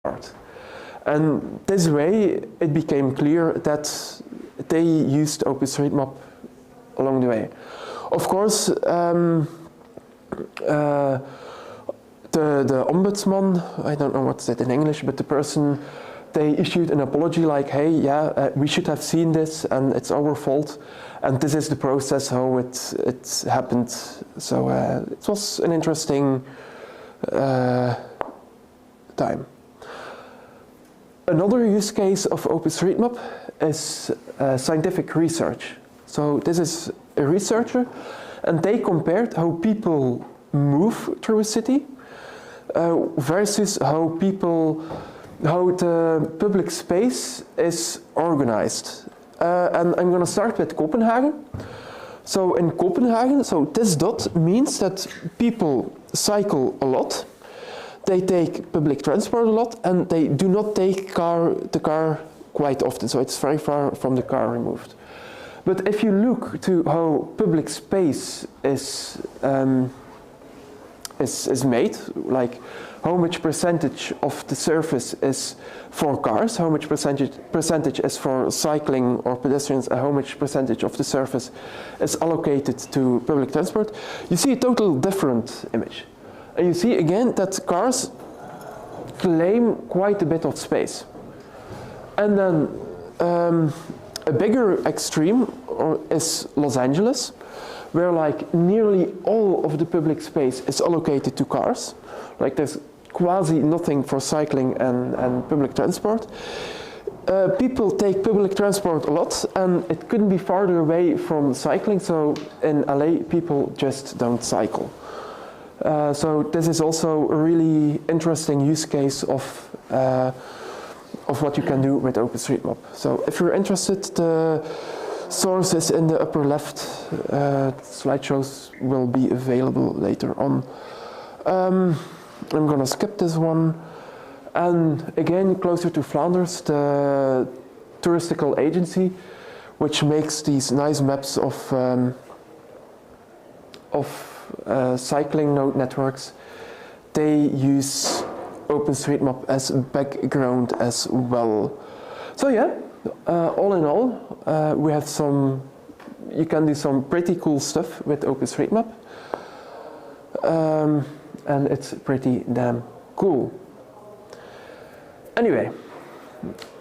part. And this way, it became clear that they used OpenStreetMap along the way. Of course, the ombudsman, I don't know what's it in English, but the person, they issued an apology like, hey, yeah, we should have seen this and it's our fault. And this is the process how it happened. So it was an interesting time. Another use case of OpenStreetMap is scientific research. So this is a researcher, and they compared how people move through a city versus how the public space is organized. And I'm going to start with Copenhagen. So in Copenhagen, so this dot means that people cycle a lot, they take public transport a lot, and they do not take the car quite often, so it's very far from the car removed. But if you look to how public space is made, like how much percentage of the surface is for cars, how much percentage is for cycling or pedestrians, and how much percentage of the surface is allocated to public transport, you see a total different image. And you see again that cars claim quite a bit of space. And then a bigger extreme is Los Angeles, where like nearly all of the public space is allocated to cars. Like there's quasi nothing for cycling and public transport. People take public transport a lot, and it couldn't be farther away from cycling, so in LA people just don't cycle. So this is also a really interesting use case of what you can do with OpenStreetMap. So if you're interested, the source is in the upper left. Slideshows will be available later on. I'm going to skip this one. And again, closer to Flanders, the touristical agency, which makes these nice maps of cycling node networks, they use OpenStreetMap as background as well. So yeah, all in all, we have you can do some pretty cool stuff with OpenStreetMap. And it's pretty damn cool. Anyway,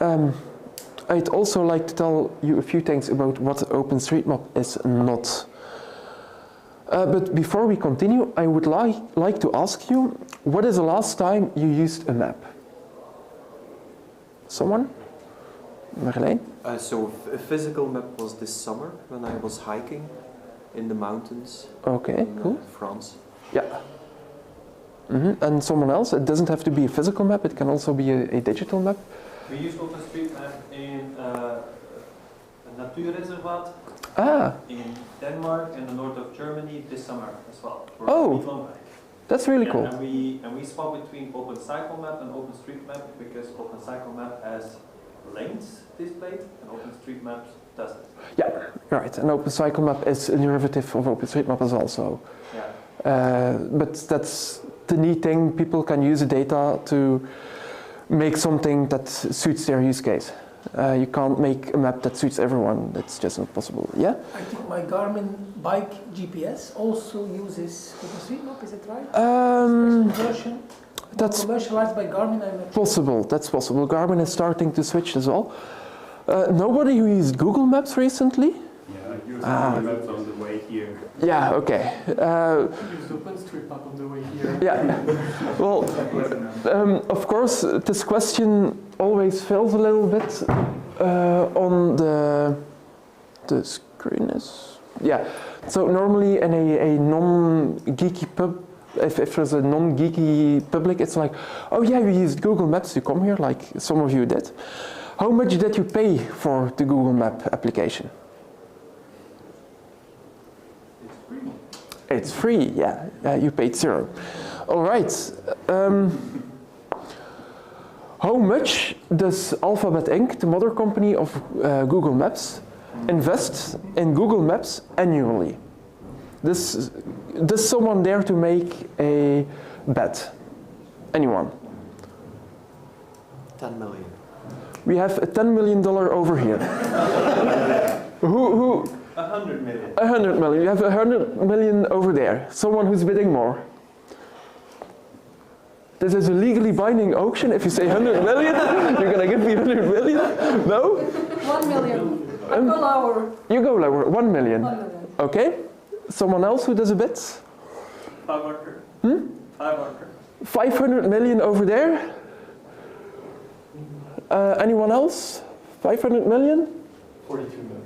I'd also like to tell you a few things about what OpenStreetMap is not. But before we continue, I would like to ask you, what is the last time you used a map? Someone? Marjolein? So a physical map was this summer when I was hiking in the mountains in France. Yeah. Mm-hmm. And someone else? It doesn't have to be a physical map, it can also be a digital map. We used OpenStreetMap in a natuurreservaat in Denmark and the north of Germany this summer as well. That's really cool. And we swap between OpenCycleMap and OpenStreetMap because OpenCycleMap has lanes displayed and OpenStreetMap doesn't. Yeah, right. And OpenCycleMap is a derivative of OpenStreetMap as well. So. Yeah. But that's the neat thing. People can use the data to make something that suits their use case. You can't make a map that suits everyone. That's just not possible. Yeah? I think my Garmin bike GPS also uses OpenStreetMap, is it right? Version? That's commercialized by Garmin, I'm not possible. That's possible. Garmin is starting to switch as well. Nobody who used Google Maps recently? Yeah, I used Google Maps on the way here. Yeah, okay. I used OpenStreetMap on the way here. Yeah. Well, of course, this question always fails a little bit on the screen is, yeah. So normally in a non-geeky pub, if there's a non-geeky public, it's like, oh yeah, we used Google Maps to come here, like some of you did. How much did you pay for the Google Map application? It's free, yeah. You paid 0. All right. How much does Alphabet Inc., the mother company of Google Maps, invest in Google Maps annually? Does someone dare to make a bet? Anyone? 10 million. We have a $10 million over here. Who? 100 million. 100 million. You have 100 million over there. Someone who's bidding more. This is a legally binding auction. If you say 100 million, you're gonna give me 100 million? No? 1 million. I go lower. You go lower. 1 million. 1 million. Okay. Someone else who does a bid? 500. 500. 500 million over there. Anyone else? 500 million? 42 million.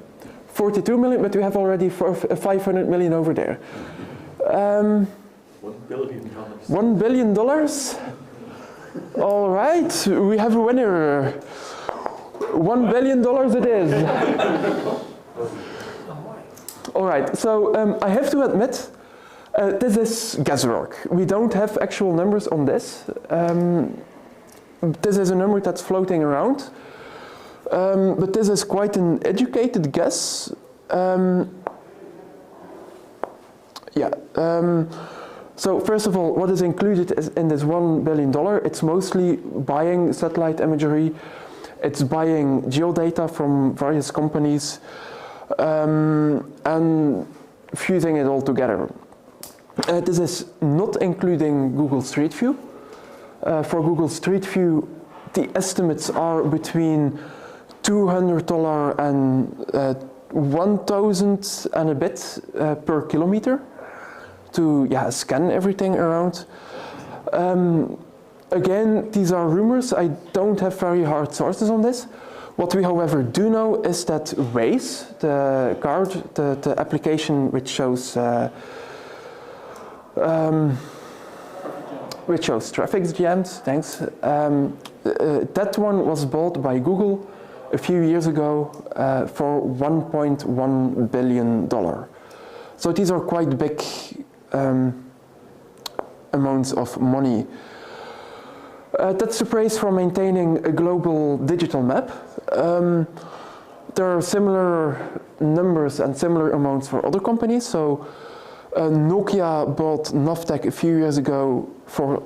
42 million, but we have already 500 million over there. $1 billion. $1 billion? All right, we have a winner. $1 billion it is. All right, so I have to admit, this is guesswork. We don't have actual numbers on this. This is a number that's floating around. But this is quite an educated guess. So first of all, what is included in this $1 billion? It's mostly buying satellite imagery. It's buying geodata from various companies and fusing it all together. This is not including Google Street View. For Google Street View, the estimates are between $200 and $1,000 and a bit per kilometer to scan everything around. Again, these are rumors. I don't have very hard sources on this. What we, however, do know is that Waze, the card, the application which shows traffic jams, thanks. That one was bought by Google a few years ago for $1.1 billion. So these are quite big amounts of money. That's the price for maintaining a global digital map. There are similar numbers and similar amounts for other companies. So Nokia bought Navteq a few years ago for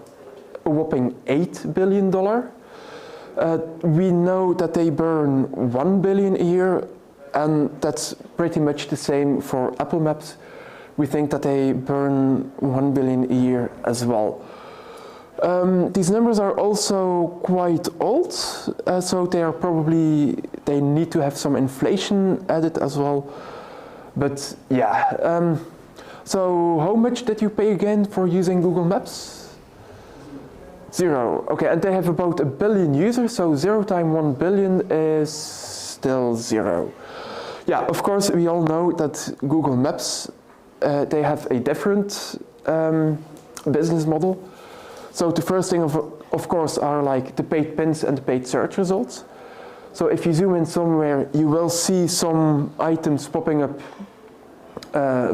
a whopping $8 billion. We know that they burn $1 billion a year, and that's pretty much the same for Apple Maps. We think that they burn $1 billion a year as well. These numbers are also quite old, so they need to have some inflation added as well. But so how much did you pay again for using Google Maps? 0. Okay, and they have about 1 billion users, so 0 times 1 billion is still 0. Yeah, of course, we all know that Google Maps, they have a different business model. So the first thing, of course, are like the paid pins and the paid search results. So if you zoom in somewhere, you will see some items popping up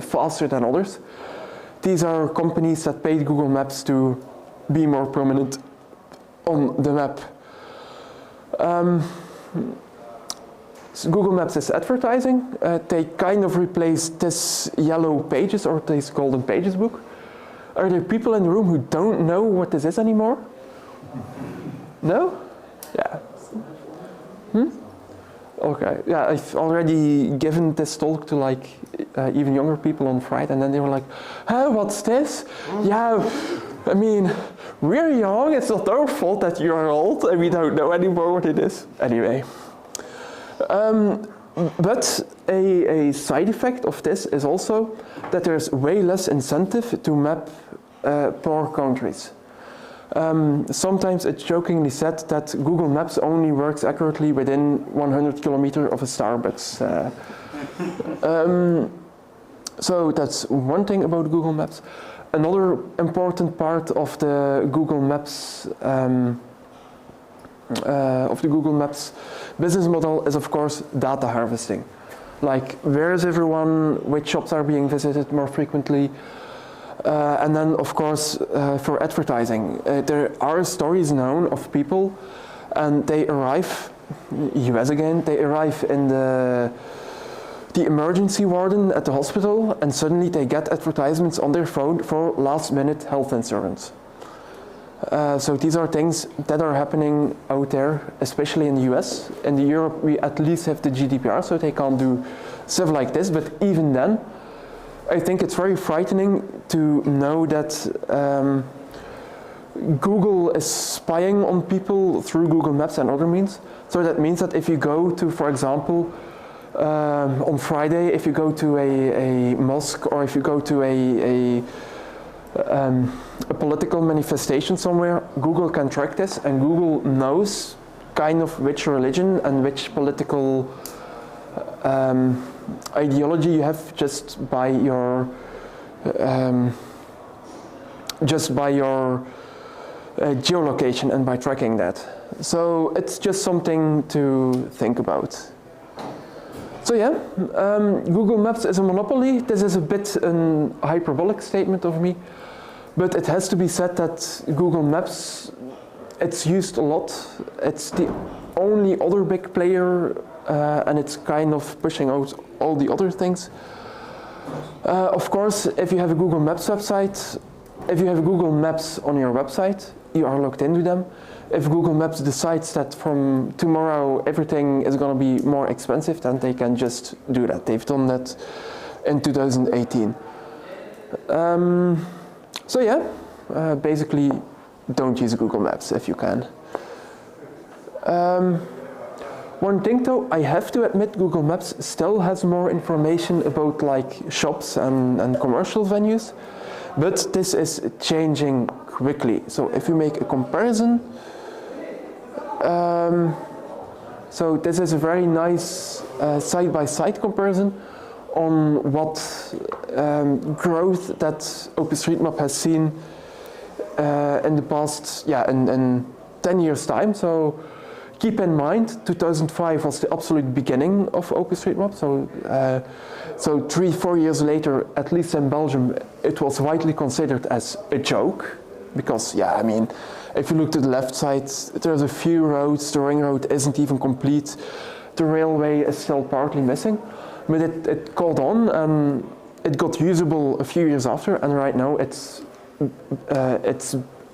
faster than others. These are companies that paid Google Maps to be more prominent on the map. So Google Maps is advertising. They kind of replaced this yellow pages or this golden pages book. Are there people in the room who don't know what this is anymore? No? Yeah. Okay, yeah, I've already given this talk to like even younger people on Friday, and then they were like, "Huh, what's this?" Yeah, I mean, we're young, it's not our fault that you are old, and we don't know anymore what it is. Anyway. But a side effect of this is also that there's way less incentive to map poor countries. Sometimes it's jokingly said that Google Maps only works accurately within 100 kilometers of a Starbucks. So that's one thing about Google Maps. Another important part of the Google Maps business model is, of course, data harvesting. Like, where is everyone, which shops are being visited more frequently, and then, of course, for advertising. There are stories known of people, and they arrive, US again, they arrive in the emergency warden at the hospital, and suddenly they get advertisements on their phone for last-minute health insurance. So these are things that are happening out there, especially in the US. In Europe, we at least have the GDPR, so they can't do stuff like this. But even then, I think it's very frightening to know that Google is spying on people through Google Maps and other means. So that means that if you go to, for example, on Friday, if you go to a mosque or if you go to a political manifestation somewhere, Google can track this, and Google knows kind of which religion and which political ideology you have just by your geolocation and by tracking that. So it's just something to think about. So yeah, Google Maps is a monopoly. This is a bit a hyperbolic statement of me, but it has to be said that Google Maps, it's used a lot. It's the only other big player, and it's kind of pushing out all the other things. Of course, if you have a Google Maps website, if you have Google Maps on your website, you are logged into them. If Google Maps decides that from tomorrow everything is going to be more expensive, then they can just do that. They've done that in 2018. So yeah, basically don't use Google Maps if you can. One thing though, I have to admit, Google Maps still has more information about like shops and commercial venues, but this is changing quickly. So if you make a comparison, so this is a very nice side-by-side comparison on what growth that OpenStreetMap has seen in the past, in 10 years time. So keep in mind, 2005 was the absolute beginning of OpenStreetMap. So 3-4 years later, at least in Belgium, it was widely considered as a joke. Because, yeah, I mean, if you look to the left side, there's a few roads, the ring road isn't even complete, the railway is still partly missing. But it caught on, and it got usable a few years after, and right now it's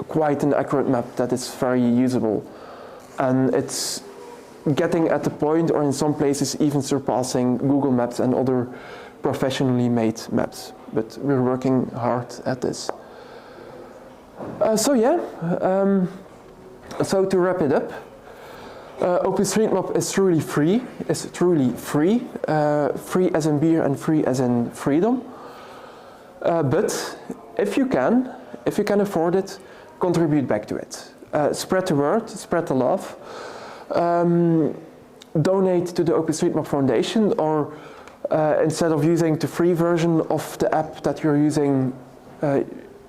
quite an accurate map that is very usable. And it's getting at the point, or in some places even surpassing Google Maps and other professionally made maps. But we're working hard at this. So to wrap it up, OpenStreetMap is truly free. It's truly free, free as in beer and free as in freedom. But if you can afford it, contribute back to it. Spread the word, spread the love. Donate to the OpenStreetMap Foundation, or instead of using the free version of the app that you're using,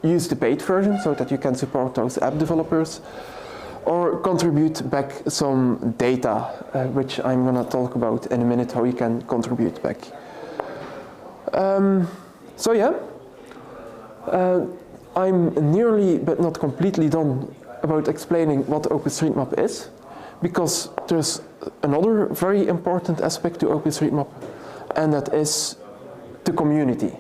use the paid version so that you can support those app developers, or contribute back some data, which I'm going to talk about in a minute, how you can contribute back. I'm nearly but not completely done about explaining what OpenStreetMap is, because there's another very important aspect to OpenStreetMap, and that is the community.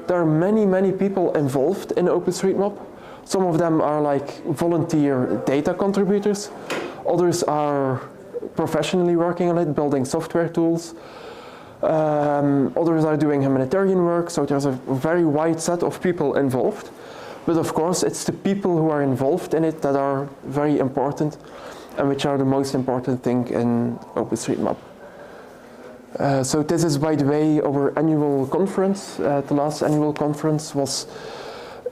There are many people involved in OpenStreetMap. Some of them are like volunteer data contributors. Others are professionally working on it, building software tools. Others are doing humanitarian work, so there's a very wide set of people involved. But of course, it's the people who are involved in it that are very important, and which are the most important thing in OpenStreetMap. So this is, by the way, our annual conference. The last annual conference was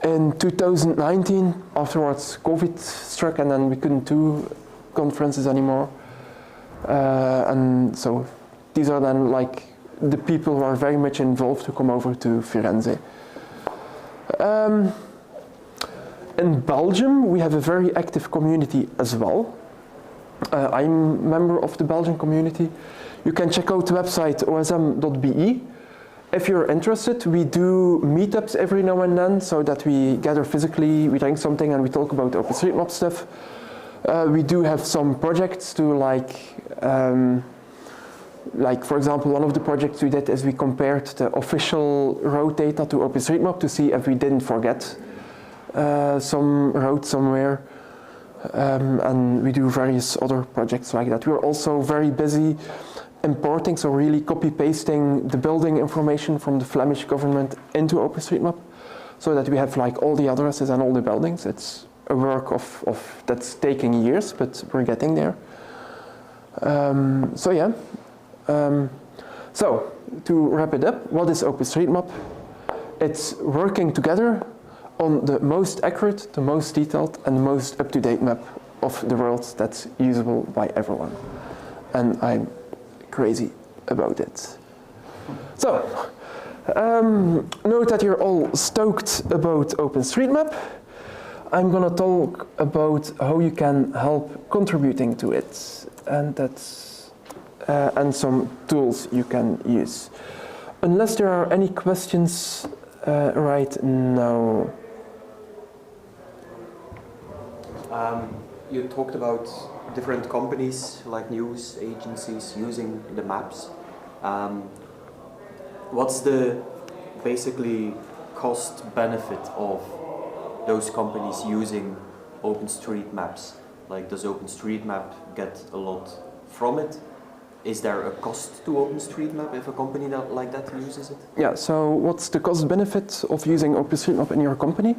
in 2019. Afterwards, COVID struck, and then we couldn't do conferences anymore. And so these are then like the people who are very much involved who come over to Firenze. In Belgium, we have a very active community as well. I'm a member of the Belgian community. You can check out the website osm.be. If you're interested, we do meetups every now and then, so that we gather physically, we drink something, and we talk about OpenStreetMap stuff. We do have some projects to like for example, one of the projects we did is we compared the official road data to OpenStreetMap to see if we didn't forget some road somewhere, and we do various other projects like that. We're also very busy importing, so really copy-pasting the building information from the Flemish government into OpenStreetMap, so that we have like all the addresses and all the buildings. It's a work of that's taking years, but we're getting there. So yeah. So to wrap it up, what is OpenStreetMap? It's working together on the most accurate, the most detailed, and the most up-to-date map of the world that's usable by everyone. And I'm crazy about it. So, note that you're all stoked about OpenStreetMap. I'm gonna talk about how you can help contributing to it, and that's and some tools you can use. Unless there are any questions right now. You talked about different companies like news agencies using the maps. What's the basically cost benefit of those companies using OpenStreetMaps? Like, does OpenStreetMap get a lot from it? Is there a cost to OpenStreetMap if a company like that uses it? Yeah, so what's the cost benefit of using OpenStreetMap in your company?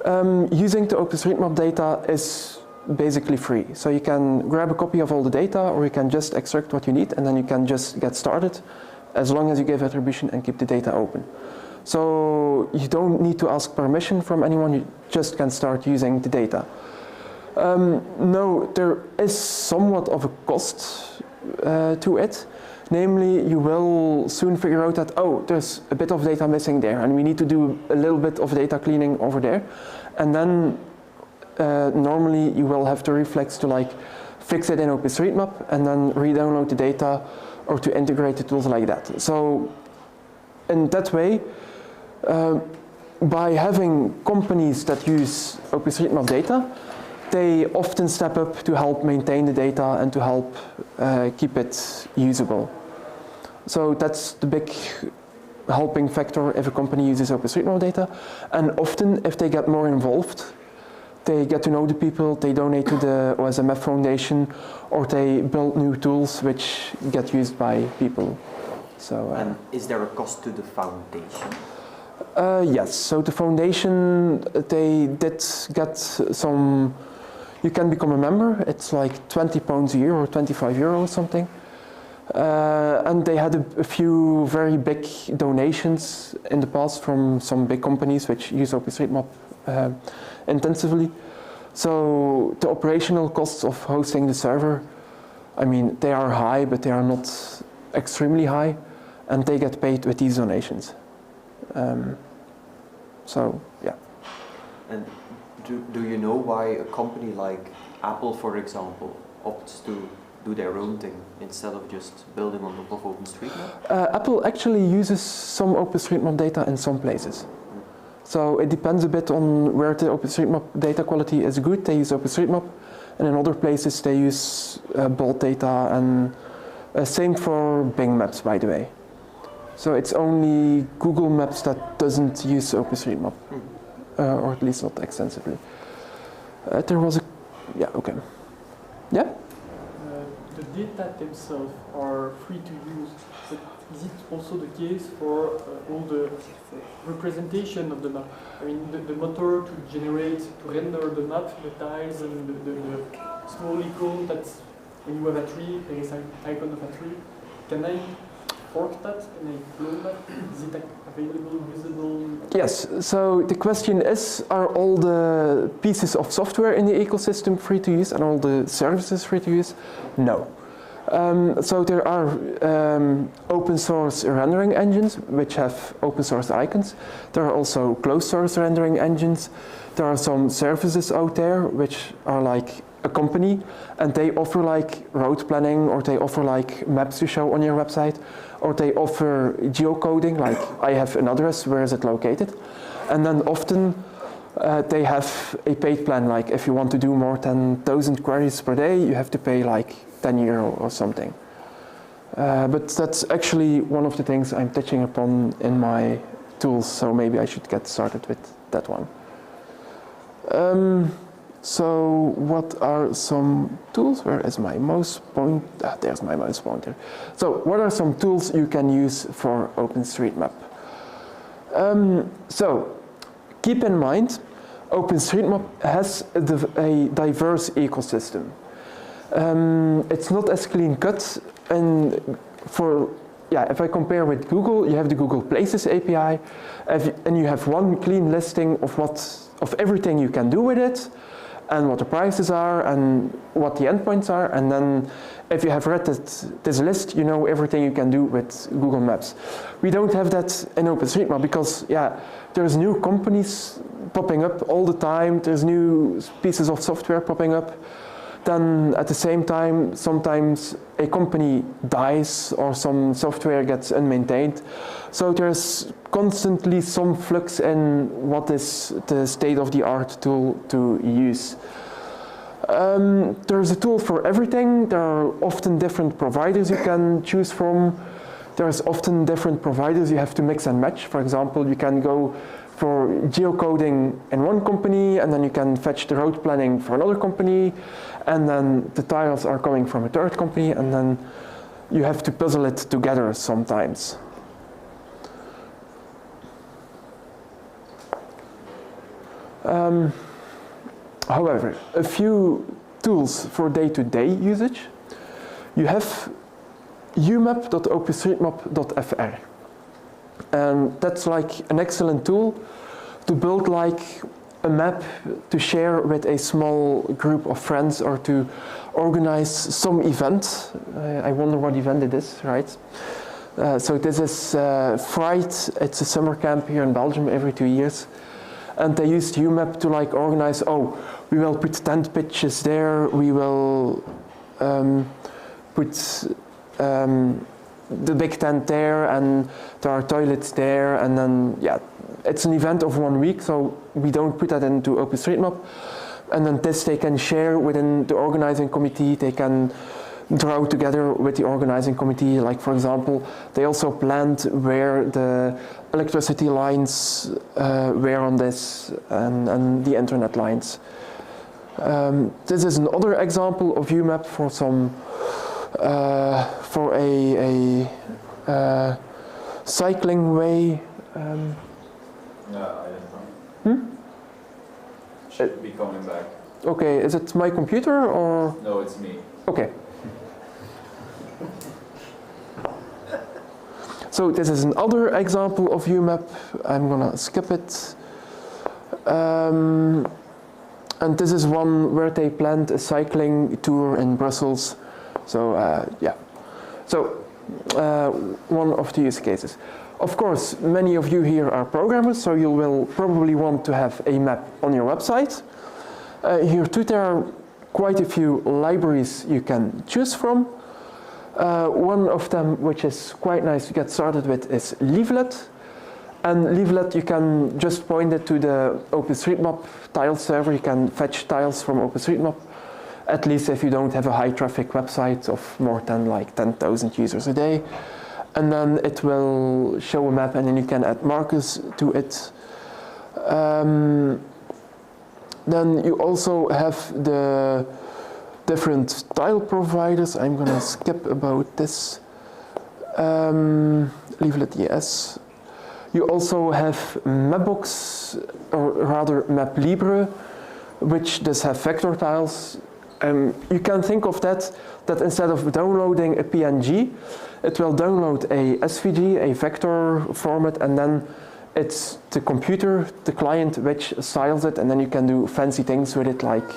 Using the OpenStreetMap data is basically free. So you can grab a copy of all the data, or you can just extract what you need, and then you can just get started as long as you give attribution and keep the data open. So you don't need to ask permission from anyone, you just can start using the data. No, there is somewhat of a cost to it. Namely, you will soon figure out that, oh, there's a bit of data missing there, and we need to do a little bit of data cleaning over there. And then normally you will have the reflex to like fix it in OpenStreetMap and then re-download the data, or to integrate the tools like that. So in that way, by having companies that use OpenStreetMap data, they often step up to help maintain the data and to help keep it usable. So that's the big helping factor if a company uses OpenStreetMap data. And often, if they get more involved, they get to know the people, they donate to the OSMF Foundation, or they build new tools which get used by people. So, and is there a cost to the foundation? Yes, so the foundation, they did get some, you can become a member, it's like £20 a year or €25 or something. And they had a few very big donations in the past from some big companies which use OpenStreetMap intensively. So the operational costs of hosting the server, I mean, they are high, but they are not extremely high, and they get paid with these donations. So, yeah. And do you know why a company like Apple, for example, opts to do their own thing instead of just building on top of OpenStreetMap? Apple actually uses some OpenStreetMap data in some places. So it depends a bit on where the OpenStreetMap data quality is good. They use OpenStreetMap, and in other places they use bold data, and same for Bing Maps, by the way. So it's only Google Maps that doesn't use OpenStreetMap, or at least not extensively. There was a, yeah, okay. Yeah? The data themselves are free to use, but is it also the case for all the representation of the map? I mean, the motor to generate, to render the map, the tiles and the small icon that's when you have a tree, there is an icon of a tree. Can I fork that? Can I clone that? Is it available, visible? Yes, so the question is, are all the pieces of software in the ecosystem free to use and all the services free to use? No. So there are open source rendering engines which have open source icons. There are also closed source rendering engines. There are some services out there which are like a company, and they offer like road planning, or they offer like maps to show on your website, or they offer geocoding, like I have an address, where is it located? And then often they have a paid plan, like if you want to do more than 1,000 queries per day, you have to pay like €10 or something. But that's actually one of the things I'm touching upon in my tools, so maybe I should get started with that one. So what are some tools? Where is my mouse point? Ah, there's my mouse pointer. So what are some tools you can use for OpenStreetMap? So keep in mind, OpenStreetMap has a diverse ecosystem. It's not as clean cut, and if I compare with Google, you have the Google Places API, and you have one clean listing of everything you can do with it, and what the prices are, and what the endpoints are, and then if you have read this list, you know everything you can do with Google Maps. We don't have that in OpenStreetMap because, there's new companies popping up all the time, there's new pieces of software popping up. Then at the same time, sometimes a company dies or some software gets unmaintained. So there's constantly some flux in what is the state-of-the-art tool to use. There's a tool for everything. There are often different providers you can choose from. There's often different providers you have to mix and match. For example, you can go for geocoding in one company, and then you can fetch the road planning for another company, and then the tiles are coming from a third company, and then you have to puzzle it together sometimes. However, a few tools for day-to-day usage. You have umap.openstreetmap.fr, and that's like an excellent tool to build like a map to share with a small group of friends or to organize some event. I wonder what event it is, right? So this is Fright. It's a summer camp here in Belgium every 2 years. And they used UMap to like organize, we will put tent pitches there, we will put the big tent there, and there are toilets there, and then, it's an event of 1 week, so we don't put that into OpenStreetMap. And then this they can share within the organizing committee, they can draw together with the organizing committee. Like, for example, they also planned where the electricity lines were on this, and the internet lines. This is another example of UMap for some for a cycling way. I don't know. Should be coming back. Okay, is it my computer or? No, it's me. Okay. So this is another example of UMap. I'm gonna skip it. And this is one where they planned a cycling tour in Brussels. So one of the use cases. Of course, many of you here are programmers, so you will probably want to have a map on your website. Here too, there are quite a few libraries you can choose from. One of them, which is quite nice to get started with, is Leaflet. And Leaflet, you can just point it to the OpenStreetMap tile server. You can fetch tiles from OpenStreetMap, at least if you don't have a high traffic website of more than like 10,000 users a day. And then it will show a map, and then you can add markers to it. Then you also have the different tile providers. I'm gonna skip about this. Leaflet, yes. You also have Mapbox, or rather MapLibre, which does have vector tiles. You can think of that instead of downloading a PNG, it will download a SVG, a vector format, and then it's the computer, the client, which styles it, and then you can do fancy things with it, like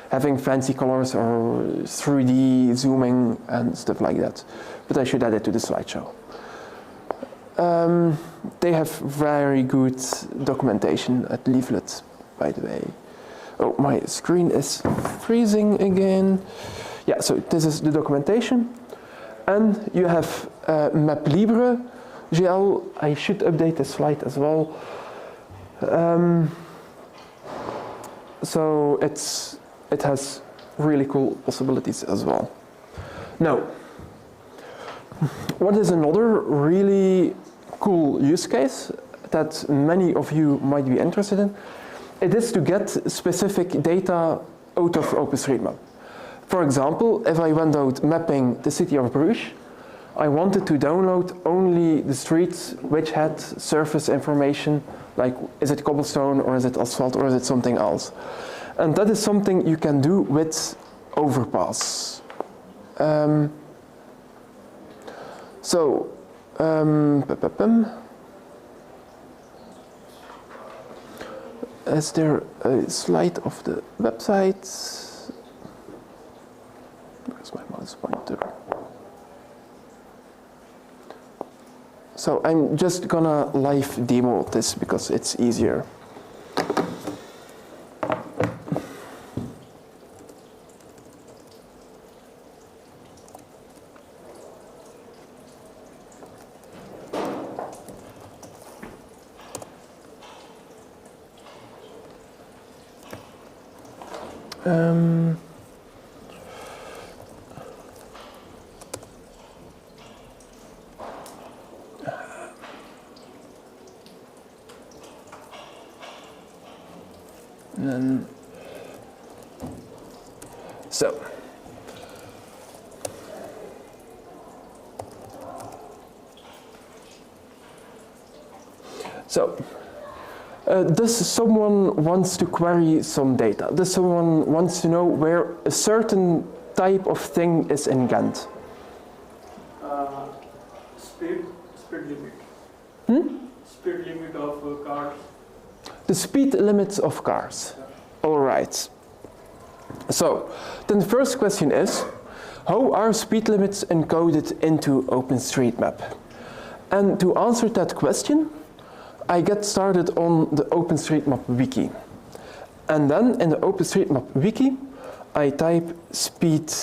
having fancy colors or 3D zooming and stuff like that. But I should add it to the slideshow. They have very good documentation at Leaflet, by the way. Oh, my screen is freezing again. Yeah, so this is the documentation. And you have MapLibre GL. I should update the slide as well. So it has really cool possibilities as well. Now, what is another really cool use case that many of you might be interested in it is to get specific data out of OpenStreetMap. For example, if I went out mapping the city of Bruges, I wanted to download only the streets which had surface information, like is it cobblestone or is it asphalt or is it something else. And that is something you can do with Overpass. Is there a slide of the website? Where's my mouse pointer? So I'm just gonna live demo this because it's easier. Does someone wants to query some data? Does someone wants to know where a certain type of thing is in Ghent? Speed limit. Speed limit of cars. The speed limits of cars. Yeah. All right. So then the first question is, how are speed limits encoded into OpenStreetMap? And to answer that question, I get started on the OpenStreetMap wiki. And then in the OpenStreetMap wiki, I type speed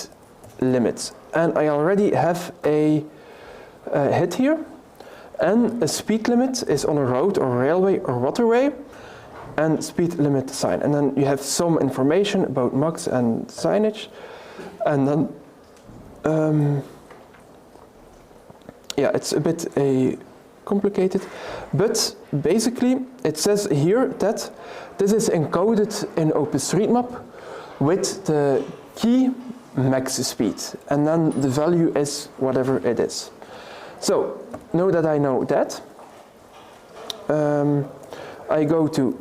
limits. And I already have a hit here. And a speed limit is on a road or railway or waterway, and speed limit sign. And then you have some information about max and signage. And then, yeah, it's a bit complicated, but basically it says here that this is encoded in OpenStreetMap with the key max speed, and then the value is whatever it is. So now that I know that, I go to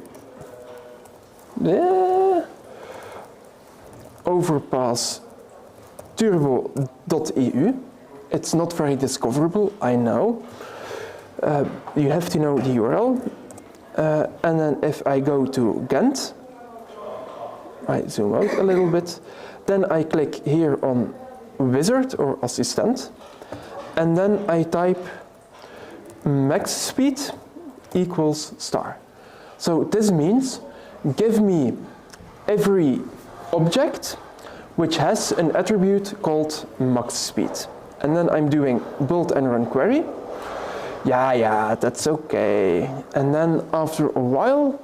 overpass turbo.eu. It's not very discoverable, I know. You have to know the URL. And then if I go to Ghent, I zoom out a little bit, then I click here on wizard or assistant, and then I type max speed equals star. So this means give me every object which has an attribute called max speed. And then I'm doing build and run query. Yeah, that's okay. And then after a while,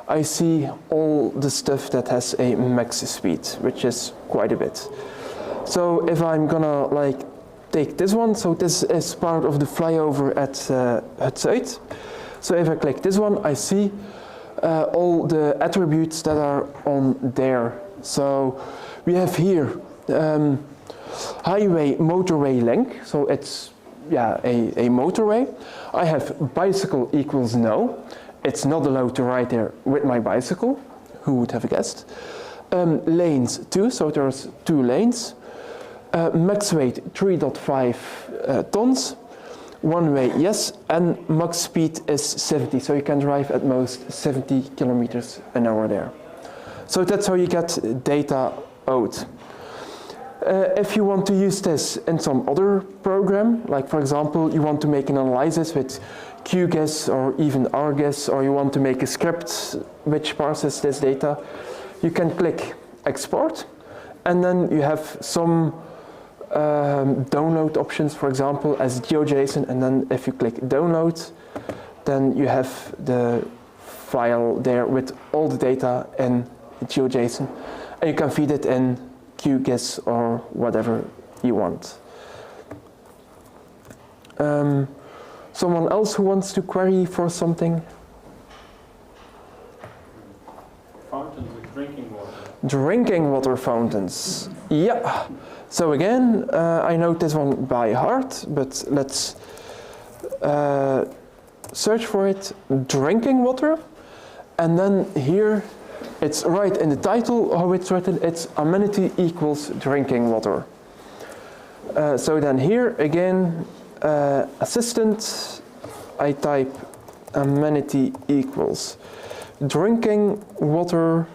I see all the stuff that has a max speed, which is quite a bit. So if I'm gonna like take this one, so this is part of the flyover at Zuid. So if I click this one, I see all the attributes that are on there. So we have here highway motorway link, so it's a motorway. I have bicycle equals no. It's not allowed to ride there with my bicycle. Who would have guessed? Lanes 2, so there's 2 lanes. Max weight 3.5 tons. One way, yes, and max speed is 70, so you can drive at most 70 kilometers an hour there. So that's how you get data out. If you want to use this in some other program, like for example, you want to make an analysis with QGIS or even RGIS, or you want to make a script which parses this data, you can click export, and then you have some download options, for example, as GeoJSON, and then if you click download, then you have the file there with all the data in GeoJSON, and you can feed it in QGIS or whatever you want. Someone else who wants to query for something? drinking water fountains. Yeah. So again, I know this one by heart, but let's search for it. Drinking water. And then here, it's right in the title how it's written. It's amenity equals drinking water. So then here again, assistant, I type amenity equals drinking water,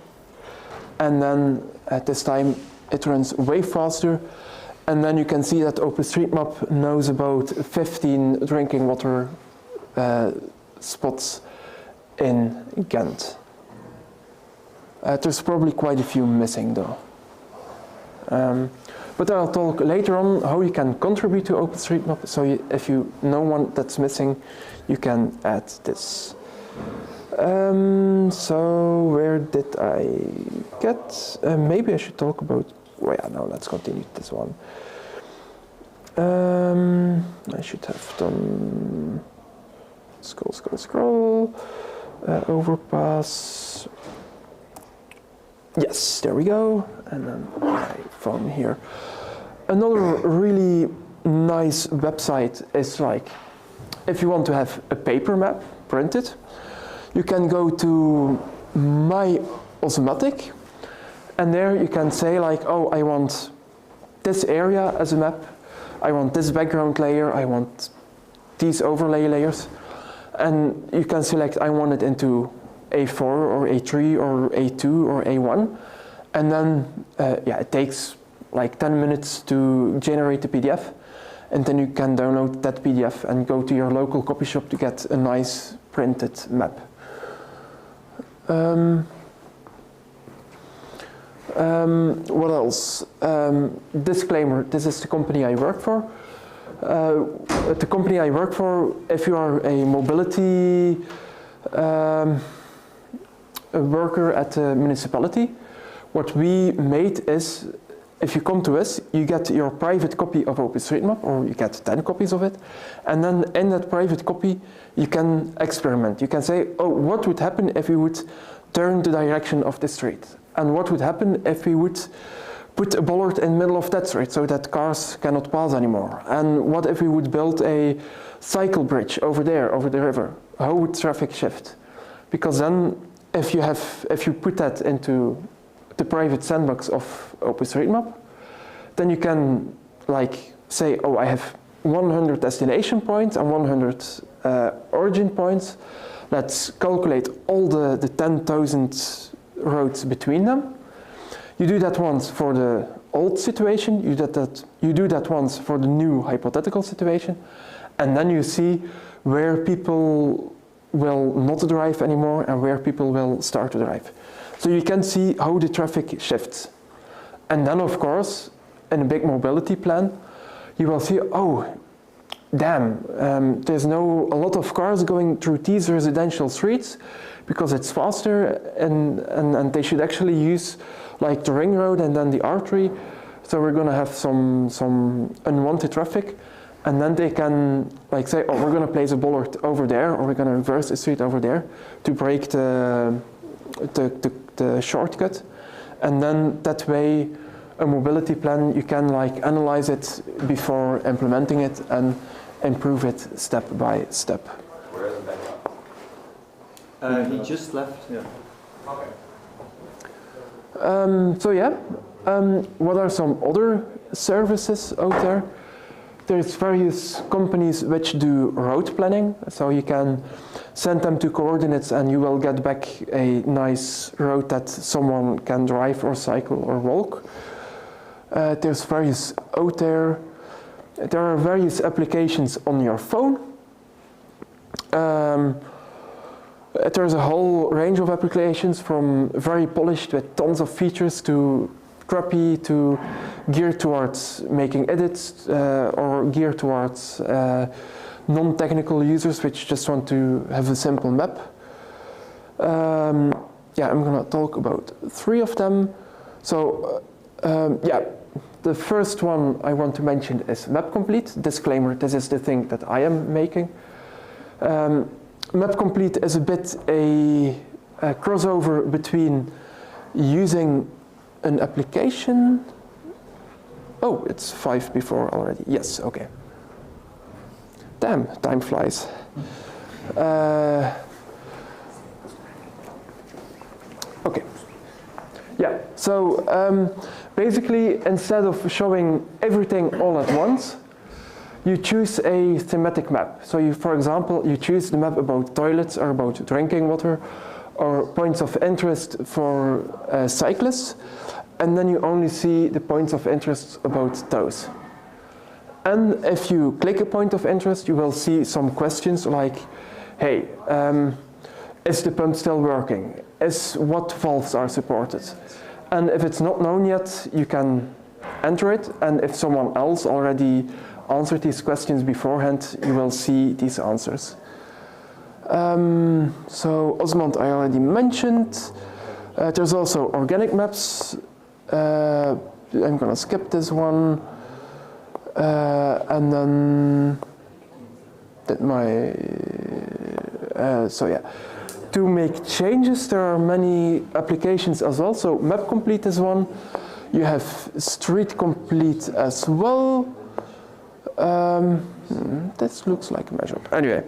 and then at this time it runs way faster, and then you can see that OpenStreetMap knows about 15 drinking water spots in Ghent. There's probably quite a few missing though. But I'll talk later on how you can contribute to OpenStreetMap. So if you know one that's missing, you can add this. So where did I get? Maybe I should talk about. Oh yeah, no. Let's continue this one. I should have done. Scroll. Overpass. Yes, there we go. And then my phone here. Another really nice website is like, if you want to have a paper map printed, you can go to My Osmotic, and there you can say like, oh, I want this area as a map, I want this background layer, I want these overlay layers, and you can select I want it into A4 or A3 or A2 or A1, and then yeah, it takes like 10 minutes to generate the PDF, and then you can download that PDF and go to your local copy shop to get a nice printed map. What else? Disclaimer, this is the company I work for. The company I work for, if you are a mobility a worker at the municipality, what we made is, if you come to us, you get your private copy of OpenStreetMap, or you get 10 copies of it, and then in that private copy you can experiment. You can say, oh, what would happen if we would turn the direction of the street? And what would happen if we would put a bollard in the middle of that street so that cars cannot pass anymore? And what if we would build a cycle bridge over there, over the river? How would traffic shift? Because then if you put that into the private sandbox of OpenStreetMap, then you can like say, oh, I have 100 destination points and 100 origin points. Let's calculate all the 10,000 roads between them. You do that once for the old situation, you do that once for the new hypothetical situation, and then you see where people will not drive anymore and where people will start to drive. So you can see how the traffic shifts. And then of course, in a big mobility plan, you will see, oh, damn, there's a lot of cars going through these residential streets because it's faster, and they should actually use like the ring road and then the artery. So we're gonna have some unwanted traffic, and then they can like say, oh, we're gonna place a bollard over there, or we're gonna reverse a street over there to break the shortcut. And then that way, a mobility plan, you can like analyze it before implementing it and improve it step by step. Where is the backup? He just left. Yeah. Okay. So yeah, what are some other services out there? There's various companies which do road planning, so you can send them to coordinates and you will get back a nice road that someone can drive or cycle or walk. There's various out there. There are various applications on your phone. There's a whole range of applications, from very polished with tons of features to crappy to geared towards making edits or geared towards non-technical users which just want to have a simple map. Yeah, I'm gonna talk about 3 of them. So yeah, the first one I want to mention is Map Complete. Disclaimer, this is the thing that I am making. Map Complete is a bit a crossover between using an application. Oh, it's 5 before already. Yes, okay. Damn, time flies. Okay. Yeah, so basically, instead of showing everything all at once, you choose a thematic map. So you, for example, you choose the map about toilets or about drinking water or points of interest for cyclists, and then you only see the points of interest about those. And if you click a point of interest, you will see some questions like, hey, is the pump still working? What valves are supported? And if it's not known yet, you can enter it, and if someone else already answered these questions beforehand, you will see these answers. So Osmond I already mentioned. There's also organic maps. I'm gonna skip this one. And then so yeah, to make changes, there are many applications as well. So Map Complete is one. You have Street Complete as well. This looks like measured. Anyway,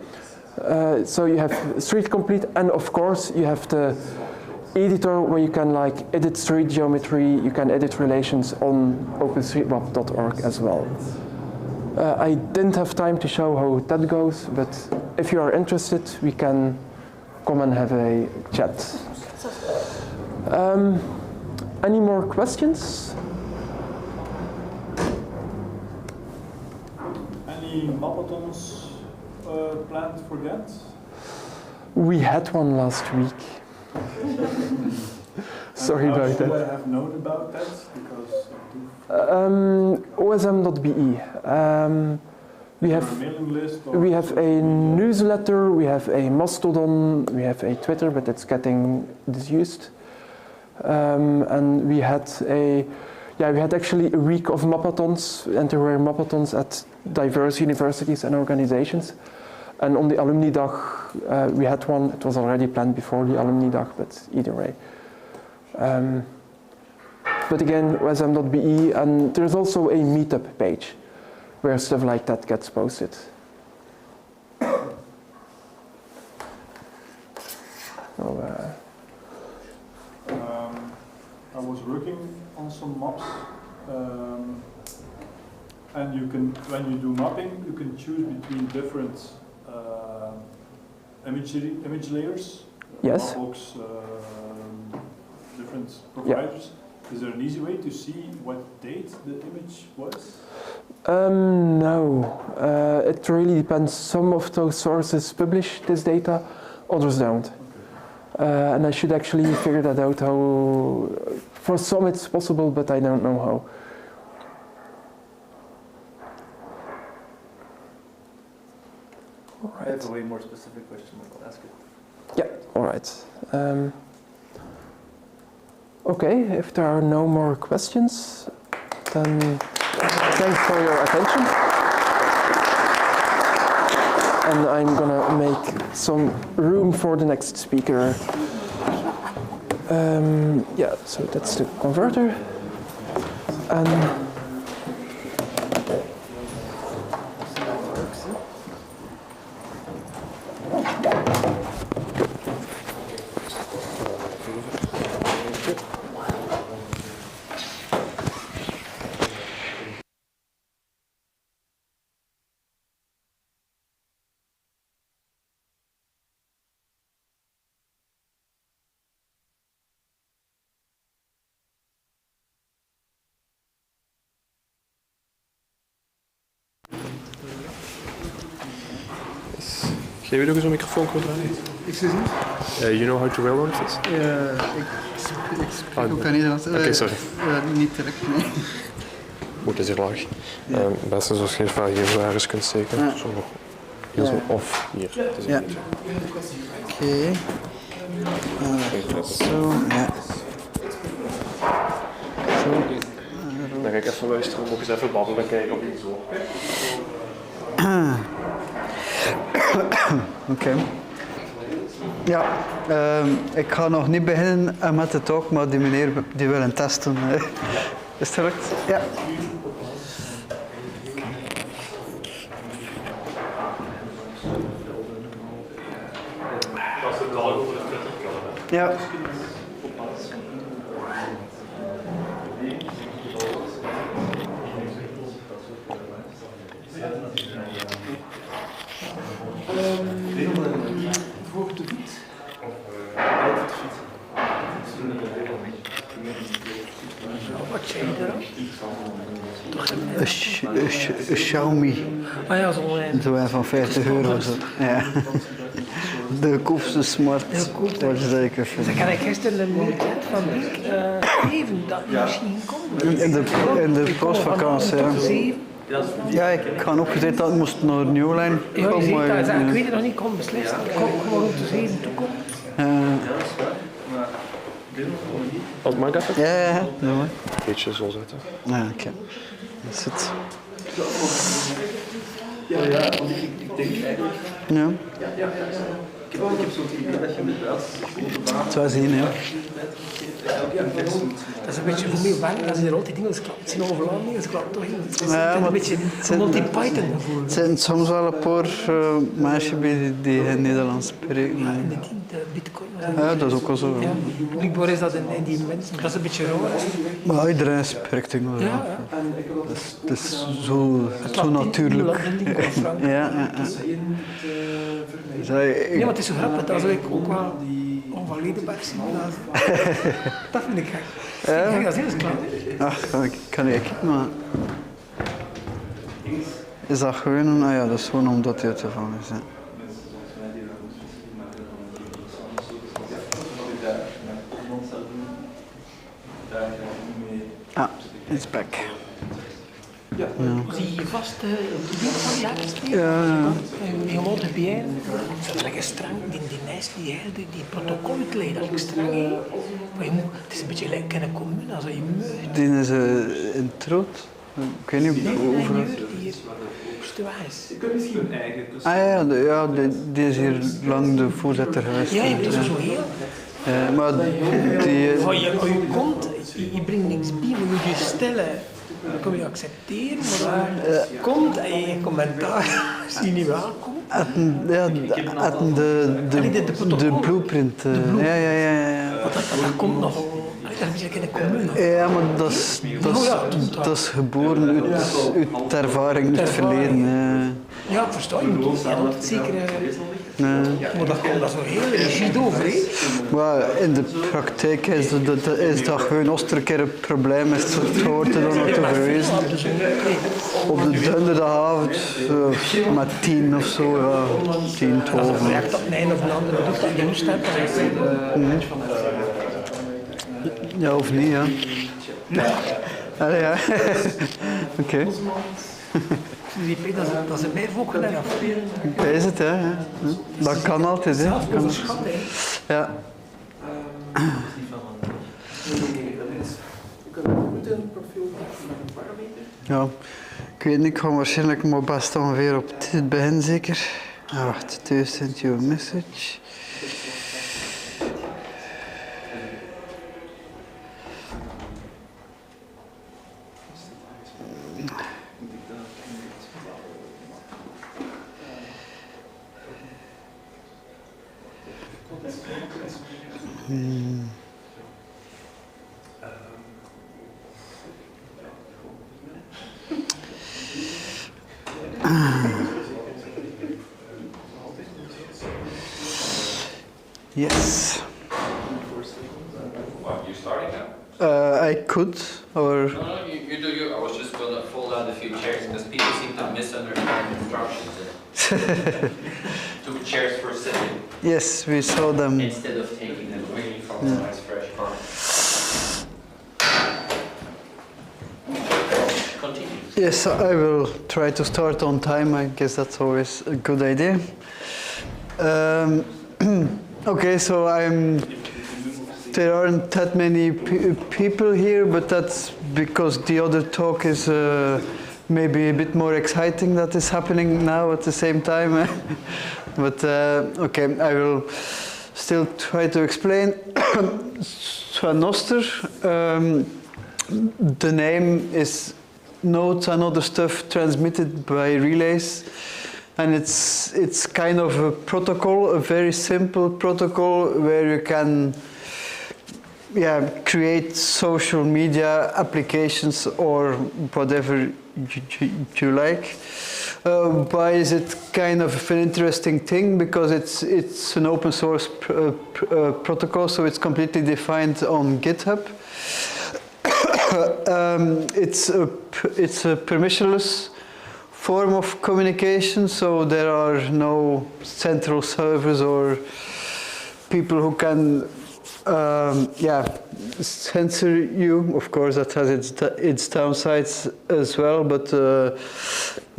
so you have Street Complete, and of course you have the editor where you can like edit street geometry. You can edit relations on OpenStreetMap.org as well. I didn't have time to show how that goes, but if you are interested, we can come and have a chat. Any more questions? Any mapathons planned for that? We had one last week. Sorry about that. Should I have known about that? Because I do OSM.be. We have a mailing list. Or we have a newsletter, we have a Mastodon, we have a Twitter, but it's getting disused. And we had actually a week of mapathons, and there were mapathons at diverse universities and organizations. And on the Alumni Dag, we had one. It was already planned before the Alumni Dag, but either way. But again, OSM.be, and there's also a meetup page where stuff like that gets posted. I was working on some maps, and you can, when you do mapping, you can choose between different image layers. Yes. Mapbox, different providers. Yeah. Is there an easy way to see what date the image was? No, it really depends. Some of those sources publish this data, others don't. Okay. And I should actually figure that out how. For some it's possible, but I don't know how. All right. I have a way more specific question, but I'll ask it. Yeah, all right. Okay, if there are no more questions, then thanks for your attention. And I'm gonna make some room for the next speaker. Yeah, so that's the converter. And Jij wil ook eens een microfoon draaien? Excuse me? You know how to railroad this? Ik spreek ook aan Nederlands. Oké, sorry. Niet direct, nee. Goed, dat is hier laag. Best als je vraag hier zwaar eens kunt steken. Ja. Zo. Hier zo. Of hier. Ja. Oké. Zo, ja. Zo. Dan ga ik even luisteren, nog eens even babbelen kijken of niet zo. Oké. Ja, ik ga nog niet beginnen met de talk, maar die meneer die wil een test doen. Is het gelukt? Ja. Ja. Voor de fiets. Wat zei je erop? Een Xiaomi. Ah ja, zo'n Zo van 50 euro. Zo. Ja. De koopste smart. Wat is dat ik even? Dan kan ik gisteren een mailchat van Bink geven dat misschien komt. In de postvakantie, ja. Ja, ik had opgezet dat ik moest naar Newline Ja, je komen. ziet dat, Maar, ik weet het nog niet, ik kon beslissen. Ik kom gewoon om te 7 toekomen. Wat mag dat? ja. Doe maar. Een beetje zo zetten. Ja, oké. Dat is het. Ja, want ik denk eigenlijk... Ja. Ik heb zo'n idee dat je inderdaad... Het was zien, ja. Dat is een beetje voor mij bang als je er altijd dingen klapt. Het zijn overal dingen klapt toch in. Het is Ja, een maar beetje het een Monty Python gevoel. Er zijn soms wel een paar mensen bij die in Nederlands spreken. Maar, De bitcoin. ja, dat is ook wel zo. Ja, blijkbaar is dat in die mensen. Dat is een beetje raar. Maar iedereen spreekt Engels. Ja, Het is zo natuurlijk. Ja. Nee, maar het is zo grappig. Dat zou ik ook wel onverledenbaar zien. Dat vind ik gek. Ja, dat is heel klaar. Ach, kan ik maar... Is dat gewoon? Nou ja, dat is gewoon omdat hij te van is. Hè. Ah, it's back. Ja. Zie je vast die van die jaarstreep? Ja. En je moet erbij. Dat is lekker streng. Die lijst die protocol uitleidt, dat is streng. Maar je moet, het is een beetje lekker in een commune als je moet. Die is in Troot. Ik weet niet over. Die hier op de weg is. Je kunt misschien een eigen... Ja, die is hier lang de voorzitter geweest. Ja, je bent zo heel. Maar die... Je komt, je brengt niks bij, maar je je stellen. Dan kun je accepteren, maar dan komt en je commentaar is je niet welkom. De blueprint. Ja. Dat komt nog. Dat is een beetje in de commune. Ja, maar dat is geboren uit ervaring, uit het verleden. Ja, ik versta je. Je moet altijd zeker... Maar dat komt dat zo heel rigide over, hè? Maar in de praktijk is dat gewoon als er een keer een probleem is, wordt er dan naartoe verwezen. Op de donderdagavond met 10 of zo, ja, 10, 12. Als een project op een of een andere doet dat je moest hebben. Ja, of niet, ja. Allee, ja. Oké. Dat is een bijvoegel en af. Is het, ja. Dat kan altijd, hè. Ja. Ja, ik weet niet, ik ga waarschijnlijk maar best ongeveer op dit begin zeker. Wacht, to send you a message. Yes. What, you starting now? I could, or... No, you do you. I was just going to fold out a few chairs because people seem to misunderstand instructions. Took chairs for sitting Yes, we saw them. instead of taking them really from a nice fresh car. Continue. Yes, I will try to start on time. I guess that's always a good idea. Okay, so there aren't that many people here, but that's because the other talk is maybe a bit more exciting that is happening now at the same time. But okay, I will still try to explain. So nostr, the name is nodes and other stuff transmitted by relays, and it's kind of a protocol, a very simple protocol where you can create social media applications or whatever you like. Why is it kind of an interesting thing? Because it's an open source protocol, so it's completely defined on GitHub. It's a permissionless form of communication, so there are no central servers or people who can censor you. Of course, that has its downsides as well, but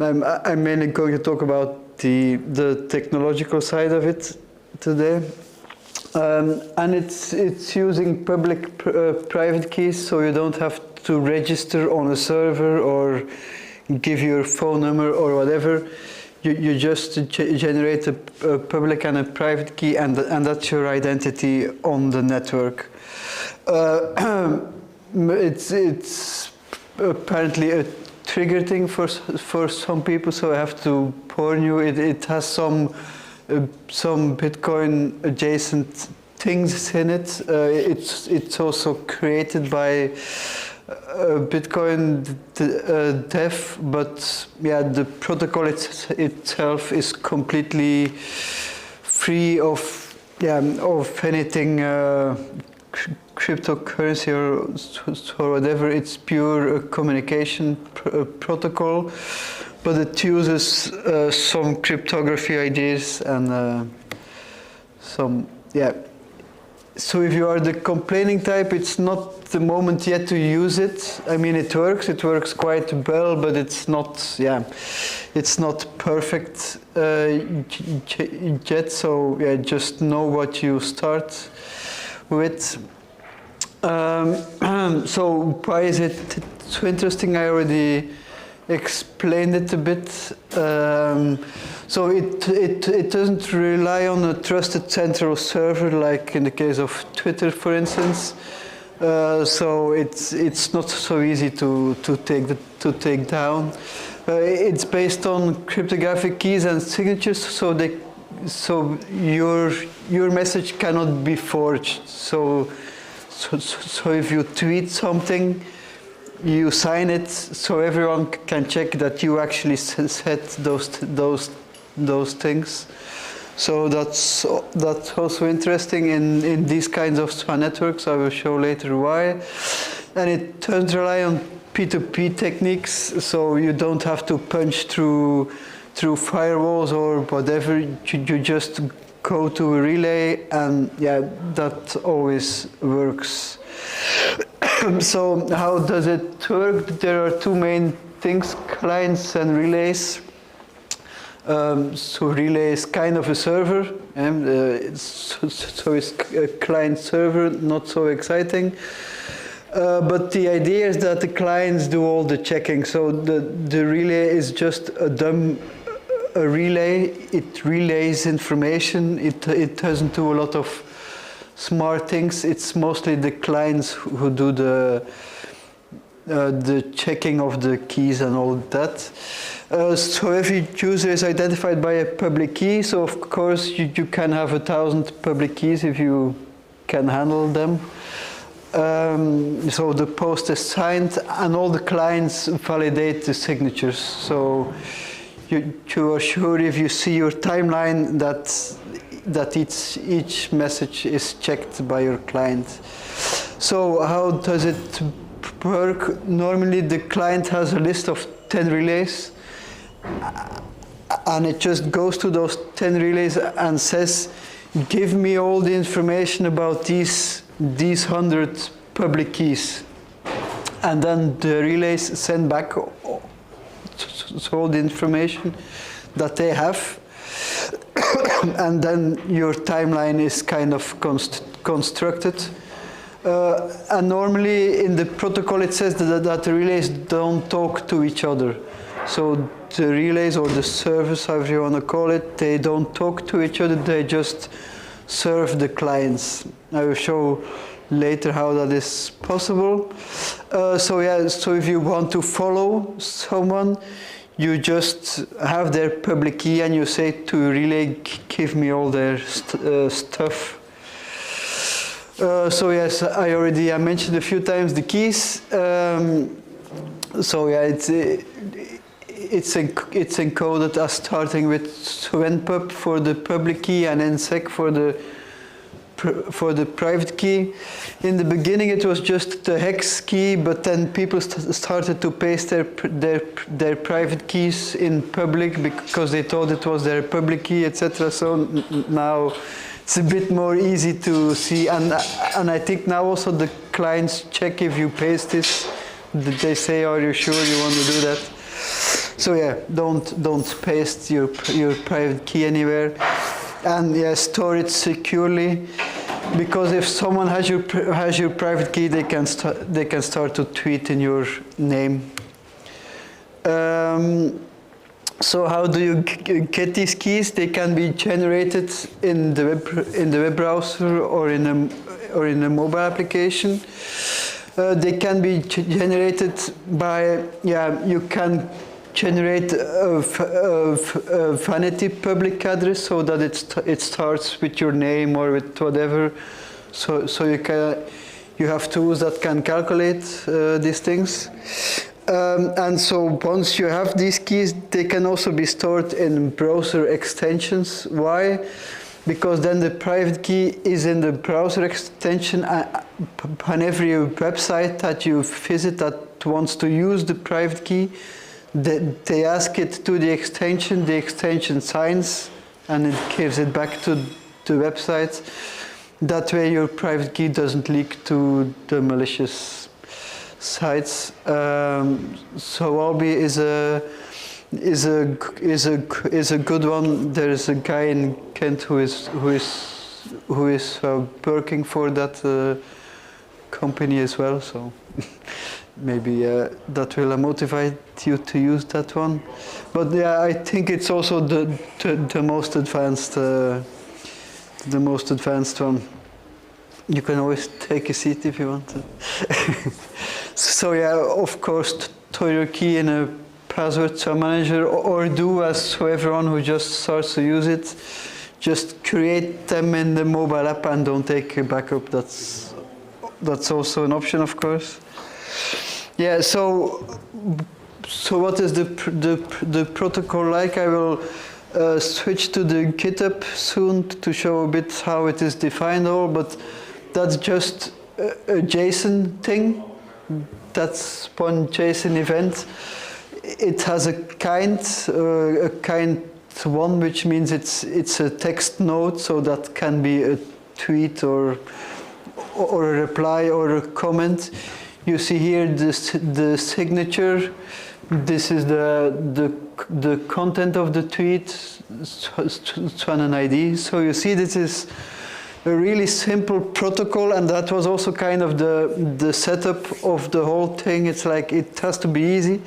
I'm mainly going to talk about the technological side of it today. And it's using public private keys, so you don't have to register on a server or give your phone number or whatever. You just generate a public and a private key, and that's your identity on the network. It's apparently a trigger thing for some people, so I have to warn you. It has some Bitcoin adjacent things in it. It's also created by Bitcoin dev, but the protocol itself is completely free of anything cryptocurrency or whatever. It's pure communication protocol, but it uses some cryptography ideas and some So if you are the complaining type, it's not the moment yet to use it. I mean, it works quite well, but it's not perfect yet. So just know what you start with. So why is it so interesting? I already explained it a bit. So it doesn't rely on a trusted central server like in the case of Twitter, for instance. So it's not so easy to take down. It's based on cryptographic keys and signatures, so your message cannot be forged. So if you tweet something, you sign it, so everyone can check that you actually said those things. So that's also interesting in these kinds of networks. I will show later why. And it doesn't rely on P2P techniques, so you don't have to punch through firewalls or whatever. You just go to a relay, and that always works. So how does it work? There are two main things: clients and relays. So relay is kind of a server, so it's a client server, not so exciting. But the idea is that the clients do all the checking. So the relay is just a relay. It relays information. It doesn't do a lot of smart things. It's mostly the clients who do the checking of the keys and all that. So every user is identified by a public key. So of course you can have 1,000 public keys if you can handle them. So the post is signed, and all the clients validate the signatures. So you are sure if you see your timeline that each message is checked by your client. So how does it work? Normally the client has a list of 10 relays, and it just goes to those 10 relays and says, give me all the information about these 100 public keys. And then the relays send back all the information that they have. And then your timeline is kind of constructed. And normally in the protocol it says that the relays don't talk to each other. So the relays, or the servers, however you want to call it, they don't talk to each other. They just serve the clients. I will show later how that is possible. So if you want to follow someone, you just have their public key and you say to relay, give me all their stuff. So yes, I mentioned a few times the keys. So yeah, it's encoded as starting with wenpub for the public key and nsec for the private key. In the beginning it was just the hex key, but then people started to paste their private keys in public because they thought it was their public key, etc. So now it's a bit more easy to see, and I think now also the clients check if you paste this. They say, "Are you sure you want to do that?" So yeah, don't paste your private key anywhere, and yeah, store it securely, because if someone has your private key, they can start to tweet in your name. So how do you get these keys? They can be generated in the web browser or in a mobile application. They can be generated by, you can generate a vanity public address so that it starts with your name or with whatever. So you have tools that can calculate these things. And so once you have these keys, they can also be stored in browser extensions. Why? Because then the private key is in the browser extension, on every website that you visit that wants to use the private key, they ask it to the extension signs, and it gives it back to the website. That way your private key doesn't leak to the malicious sites. So Albi is a good one. There is a guy in Kent who is working for that company as well. So maybe that will motivate you to use that one. But yeah, I think it's also the most advanced one. You can always take a seat if you want to. So yeah, of course, store your key in a password manager, or do as everyone who just starts to use it, just create them in the mobile app and don't take a backup. That's also an option, of course. Yeah. So what is the protocol like? I will switch to the GitHub soon to show a bit how it is defined all, but that's just a JSON thing. That's one JSON event. It has a kind one, which means it's a text node, so that can be a tweet or a reply or a comment. You see here the signature. This is the content of the tweet, an ID. So you see, this is a really simple protocol, and that was also kind of the setup of the whole thing. It's like it has to be easy.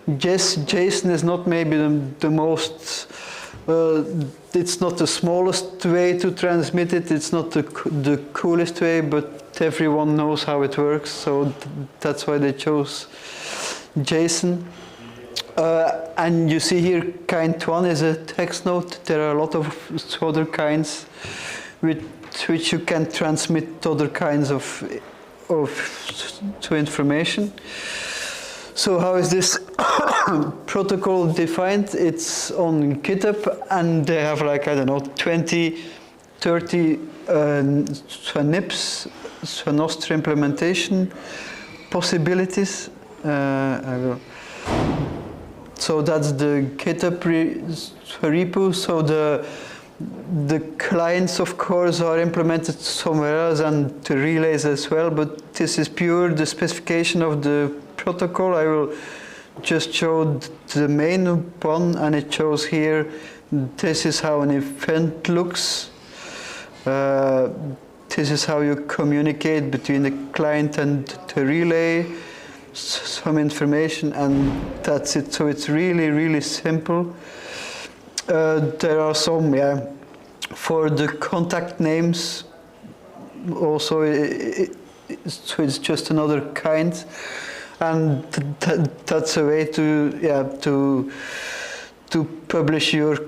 JSON is not maybe the most, it's not the smallest way to transmit it, it's not the coolest way, but everyone knows how it works, so that's why they chose JSON. And you see here, kind 1 is a text node. There are a lot of other kinds with which you can transmit other kinds of information. So how is this protocol defined? It's on GitHub, and they have like, I don't know, 20, 30 NIPs, so nostr implementation possibilities. So that's the GitHub repo. So the clients, of course, are implemented somewhere else, and the relays as well, but this is pure the specification of the protocol. I will just show the main one, and it shows here, this is how an event looks. This is how you communicate between the client and the relay, some information, and that's it. So it's really, really simple. There are some For the contact names, also, so it's just another kind, and that's a way to publish your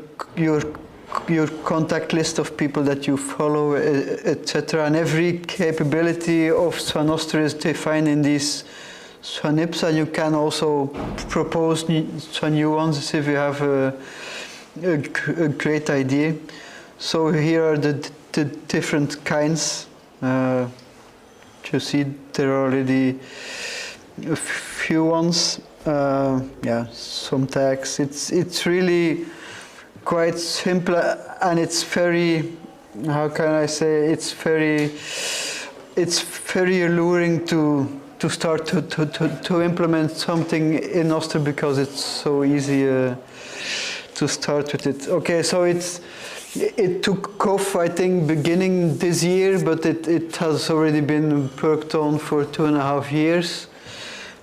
contact list of people that you follow, etc. And every capability of nostr is defined in these snips, and you can also propose new ones if you have a great idea. So here are the different kinds. You see there are already a few ones. Yeah, some tags. It's really quite simple, and it's very, how can I say, it's very alluring to start to implement something in nostr, because it's so easy to start with it. Okay, so it took off, I think, beginning this year, but it has already been worked on for 2.5 years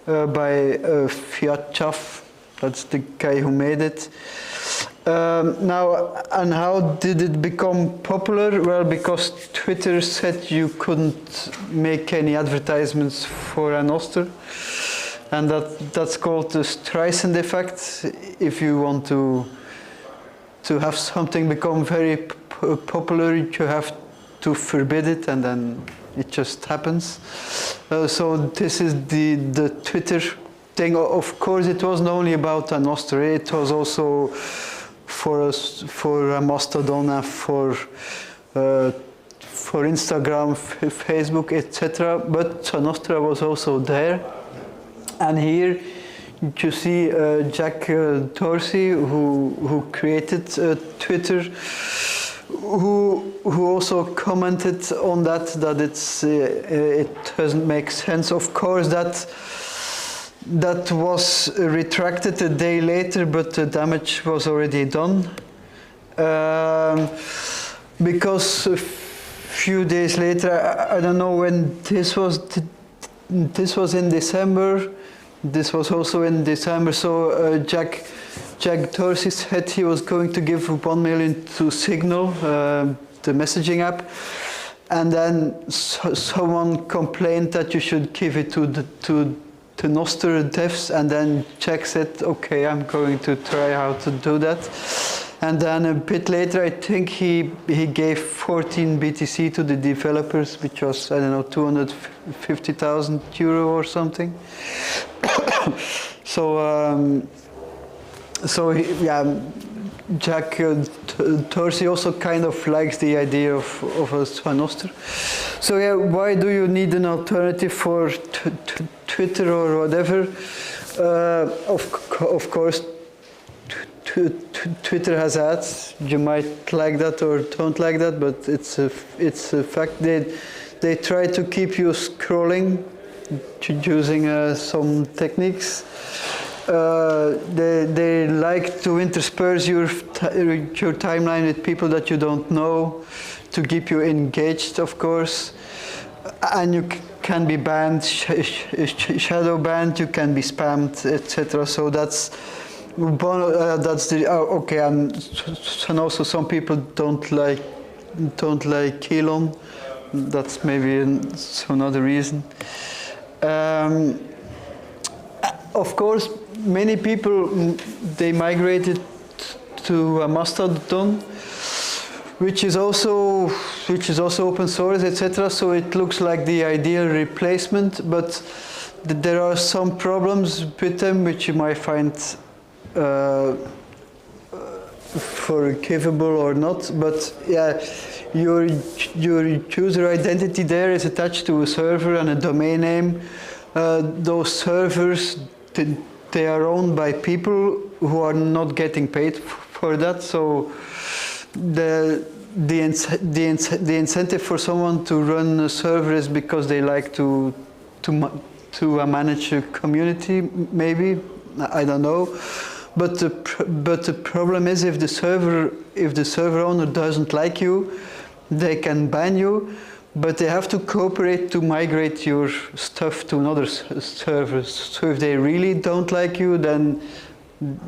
by Fiat Chaff. That's the guy who made it. Now, and how did it become popular? Well, because Twitter said you couldn't make any advertisements for a nostr, and that's called the Streisand effect. If you want to have something become very popular, you have to forbid it, and then it just happens. So this is the Twitter thing. Of course, it wasn't only about a nostr. It was also for a Mastodon and for Instagram, Facebook, etc. But nostr was also there. And here you see Jack Dorsey, who created Twitter, who also commented on that it doesn't make sense. Of course, that was retracted a day later, but the damage was already done. Because a few days later, I don't know when this was in December. This was also in December, so Jack Dorsey said he was going to give 1 million to Signal, the messaging app, and then someone complained that you should give it to nostr devs, and then Jack said, okay, I'm going to try how to do that. And then a bit later, I think he gave 14 BTC to the developers, which was, I don't know, 250,000 euro or something. Yeah, Jack Dorsey also kind of likes the idea of a nostr. So yeah, why do you need an alternative for Twitter or whatever? Of course, Twitter has ads. You might like that or don't like that, but it's a fact. They try to keep you scrolling using some techniques. They like to intersperse your timeline with people that you don't know, to keep you engaged, of course. And you can be banned, shadow banned, you can be spammed, etc. So that's the okay. And also some people don't like Elon. That's maybe another reason. Of course, many people, they migrated to Mastodon, which is also open source, etc. So it looks like the ideal replacement, but there are some problems with them which you might find forgivable or not. But yeah, your user identity there is attached to a server and a domain name. Those servers, they are owned by people who are not getting paid for that. So the incentive for someone to run a server is because they like to manage a community, maybe, I don't know. But the problem is, if the server owner doesn't like you, they can ban you. But they have to cooperate to migrate your stuff to another server. So if they really don't like you, then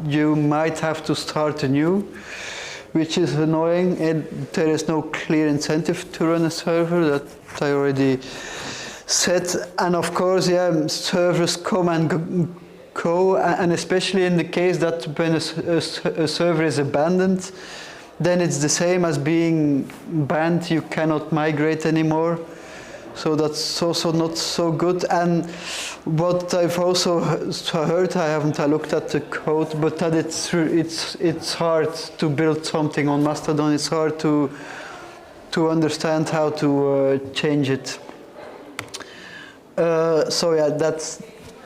you might have to start anew. which is annoying. And there is no clear incentive to run a server, that I already said. And of course, yeah, servers come and go, and especially in the case that when a server is abandoned, then it's the same as being banned. You cannot migrate anymore. So that's also not so good. And what I've also heard, I haven't looked at the code, but that it's hard to build something on Mastodon. It's hard to understand how to change it. So yeah, that's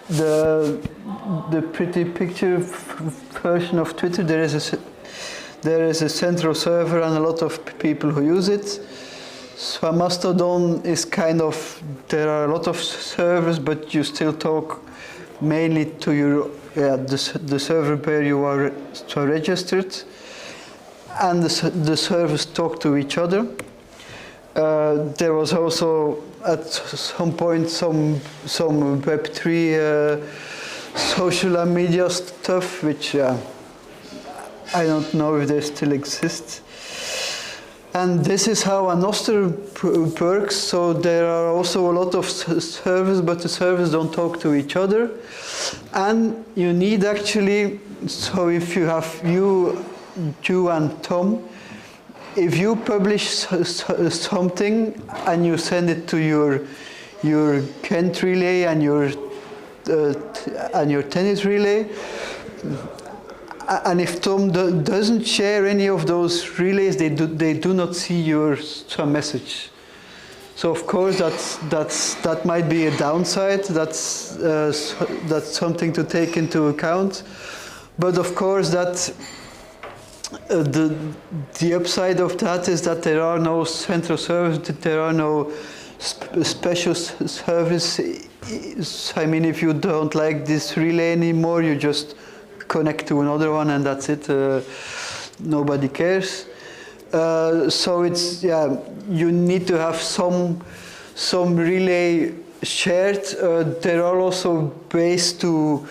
the pretty picture version of Twitter. There is a central server and a lot of people who use it. So Mastodon is kind of, there are a lot of servers, but you still talk mainly to your the server where you are registered, and the servers talk to each other. There was also at some point some Web3 social media stuff, which I don't know if they still exist. And this is how a nostr works. So there are also a lot of servers, but the servers don't talk to each other. And you need actually, so if you have you and Tom, if you publish something and you send it to your Kent relay and your tennis relay, and if Tom doesn't share any of those relays, they do not see your message. So of course that might be a downside. That's something to take into account. But of course that the upside of that is that there are no central servers. There are no special servers. I mean, if you don't like this relay anymore, you just connect to another one and that's it. Nobody cares. So it's, yeah, you need to have some relay shared. There are also ways to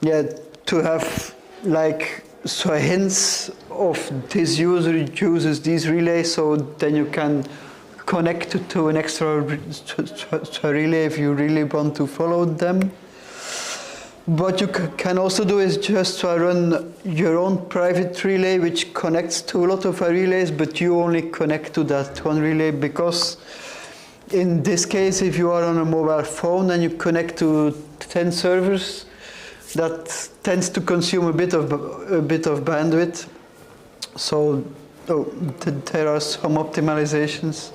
have like hints of this user uses these relays, so then you can connect to an extra relay if you really want to follow them. What you can also do is just run your own private relay, which connects to a lot of relays, but you only connect to that one relay, because in this case, if you are on a mobile phone and you connect to 10 servers, that tends to consume a bit of bandwidth. So there are some optimizations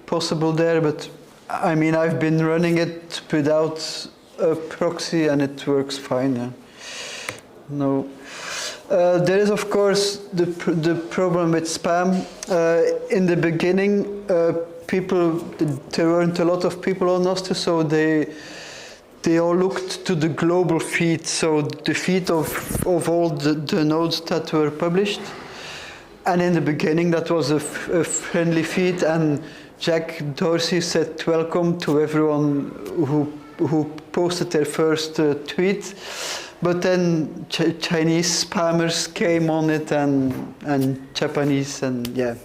possible there, but I mean, I've been running it without a proxy and it works fine. Yeah. No. There is of course the problem with spam. In the beginning, there weren't a lot of people on nostr, so they all looked to the global feed, so the feed of all the nodes that were published. And in the beginning, that was a friendly feed, and Jack Dorsey said welcome to everyone who posted their first tweet. But then Chinese spammers came on it, and Japanese, and yeah,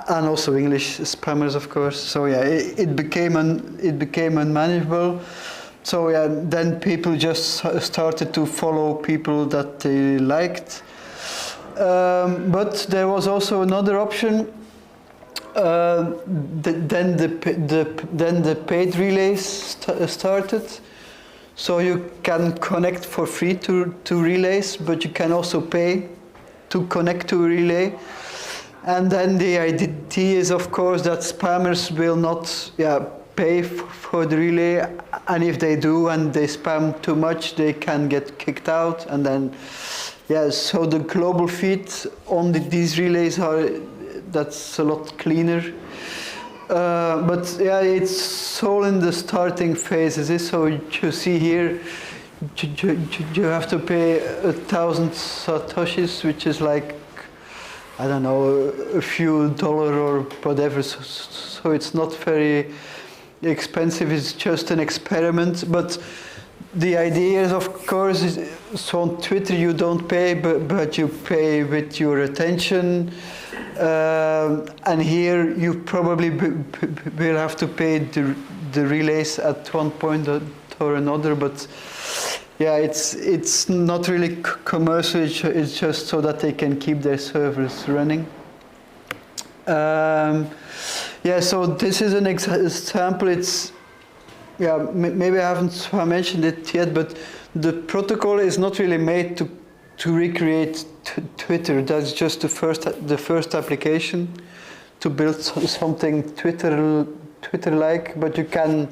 and also English spammers, of course. So yeah, it became unmanageable. So yeah, then people just started to follow people that they liked. But there was also another option. Then the paid relays started. So you can connect for free to relays, but you can also pay to connect to a relay. And then the idea is, of course, that spammers will not pay for the relay, and if they do and they spam too much, they can get kicked out. And then, so the global feed on these relays that's a lot cleaner. But yeah, it's all in the starting phases. So you see here, you have to pay 1,000 satoshis, which is like, I don't know, a few dollars or whatever. So it's not very expensive. It's just an experiment. But the idea is, of course, so on Twitter you don't pay, but you pay with your attention. And here you probably will have to pay the relays at one point or another, but yeah, it's not really commercial, it's just so that they can keep their servers running. Yeah, so this is an example. It's, yeah, maybe I haven't mentioned it yet, but the protocol is not really made to recreate Twitter. That's just the first application to build something Twitter-like. But you can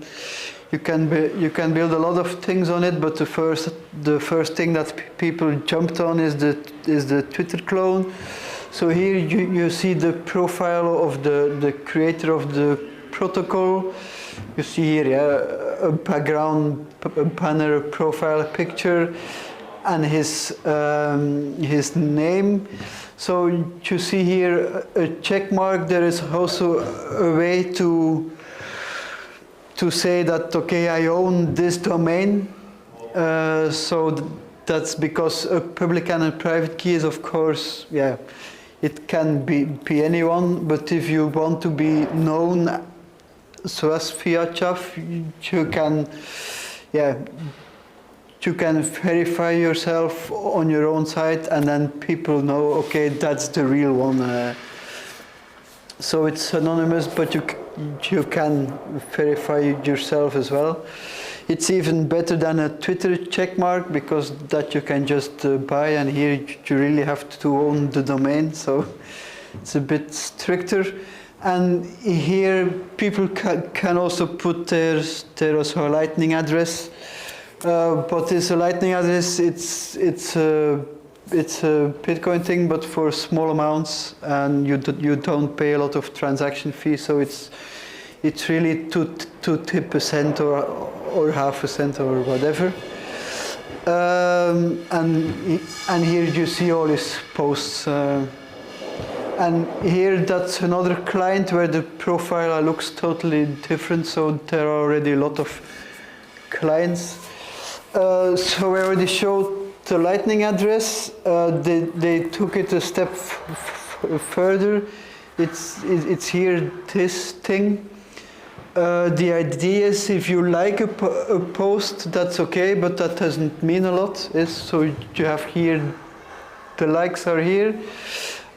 build a lot of things on it. But the first thing that people jumped on is the Twitter clone. So here you see the profile of the creator of the protocol. You see here, yeah, a background, a banner, a profile picture, and his name. So you see here a check mark. There is also a way to say that, okay, I own this domain. So that's because a public and a private key is, of course, yeah, it can be anyone. But if you want to be known, so as via chaff, you can, yeah, you can verify yourself on your own site, and then people know, okay, that's the real one. So it's anonymous, but you can verify yourself as well. It's even better than a Twitter checkmark, because that you can just buy, and here you really have to own the domain, so it's a bit stricter. And here people can also put their lightning address. But this lightning address, it's a Bitcoin thing, but for small amounts, and you don't pay a lot of transaction fees. So it's really 2% or half a cent or whatever. And here you see all his posts. And here that's another client where the profile looks totally different. So there are already a lot of clients. So I already showed the lightning address. They took it a step further. It's here, this thing. The idea is, if you like a post, that's okay, but that doesn't mean a lot. So you have here, the likes are here.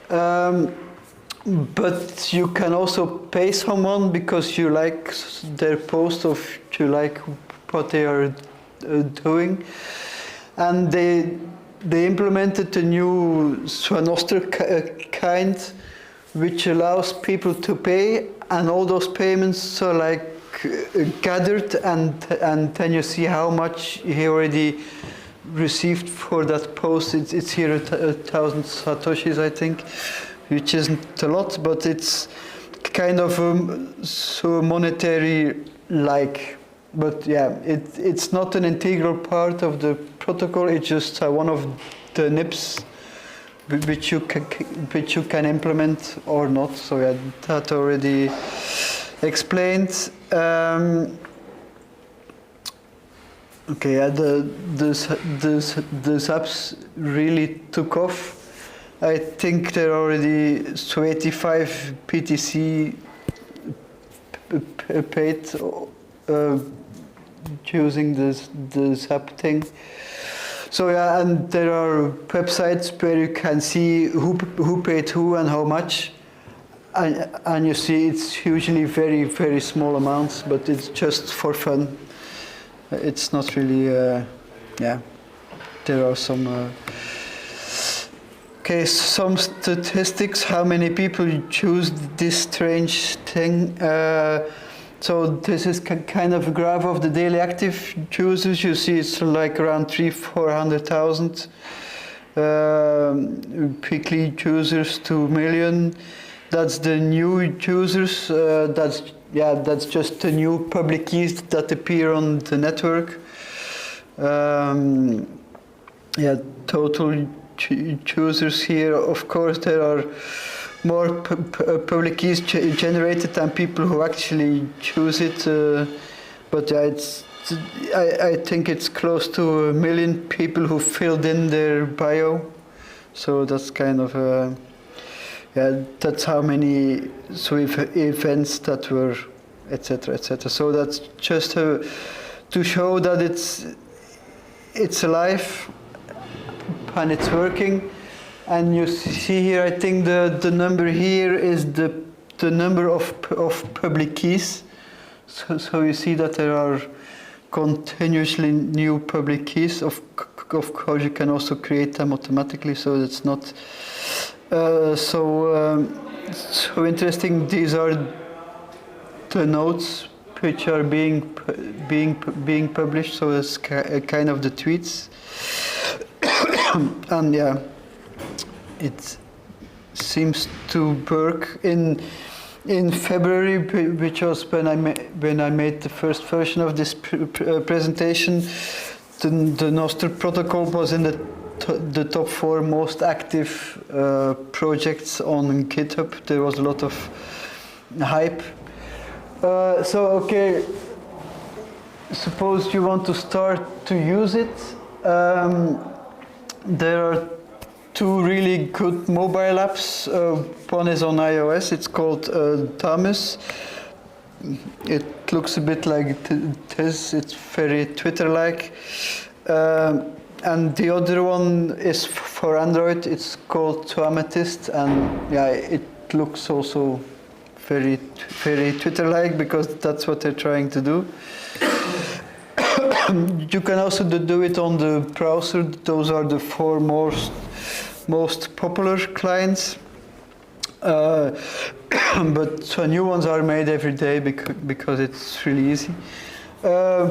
But you can also pay someone because you like their post, or you like what they are doing. And they implemented a new nostr kind, which allows people to pay, and all those payments are like gathered, and then you see how much he already received for that post. It's here 1,000 satoshis, I think, which isn't a lot, but it's kind of so monetary like. But yeah, it's not an integral part of the protocol. It's just one of the nips which you can implement or not. So yeah, that already explained. Okay, yeah, the apps really took off. I think there are already 85 PTC paid using this app thing. So yeah, and there are websites where you can see who paid who and how much, and you see it's usually very, very small amounts, but it's just for fun. It's not really, yeah, there are some, okay, some statistics, how many people choose this strange thing. So this is kind of a graph of the daily active users. You see it's like around 300,000-400,000. Weekly users, 2 million. That's the new users. That's just the new public keys that appear on the network. Yeah, total users here. Of course, there are more public keys generated than people who actually choose it. But yeah, it's I think it's close to 1 million people who filled in their bio. So that's kind of yeah, that's how many events that were, etc., etc. So that's just to show that it's alive and it's working. And you see here, I think the number here is the number of public keys. So you see that there are continuously new public keys. Of course, you can also create them automatically, so it's not so interesting. These are the notes which are being published. So it's kind of the tweets, and yeah, it seems to work. In February, which was when I made the first version of this presentation, the nostr protocol was in the top 4 most active projects on GitHub. There was a lot of hype. So okay, suppose you want to start to use it. There are 2 really good mobile apps. One is on iOS. It's called Damus. It looks a bit like this. It's very Twitter-like. And the other one is for Android. It's called Amethyst, and yeah, it looks also very Twitter-like because that's what they're trying to do. You can also do it on the browser. Those are the 4 most popular clients, but new ones are made every day because it's really easy.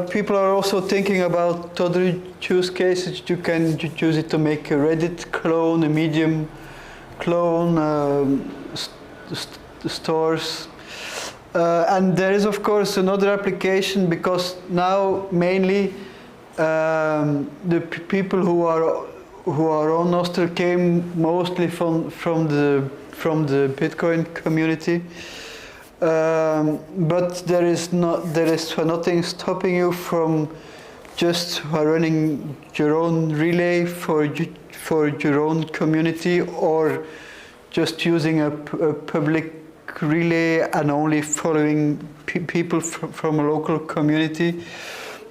People are also thinking about other use cases. You can use it to make a Reddit clone, a Medium clone, stores. And there is of course another application, because now mainly the people who are on nostr came mostly from the Bitcoin community, but there is nothing stopping you from just running your own relay for your own community, or just using a public relay and only following people from a local community.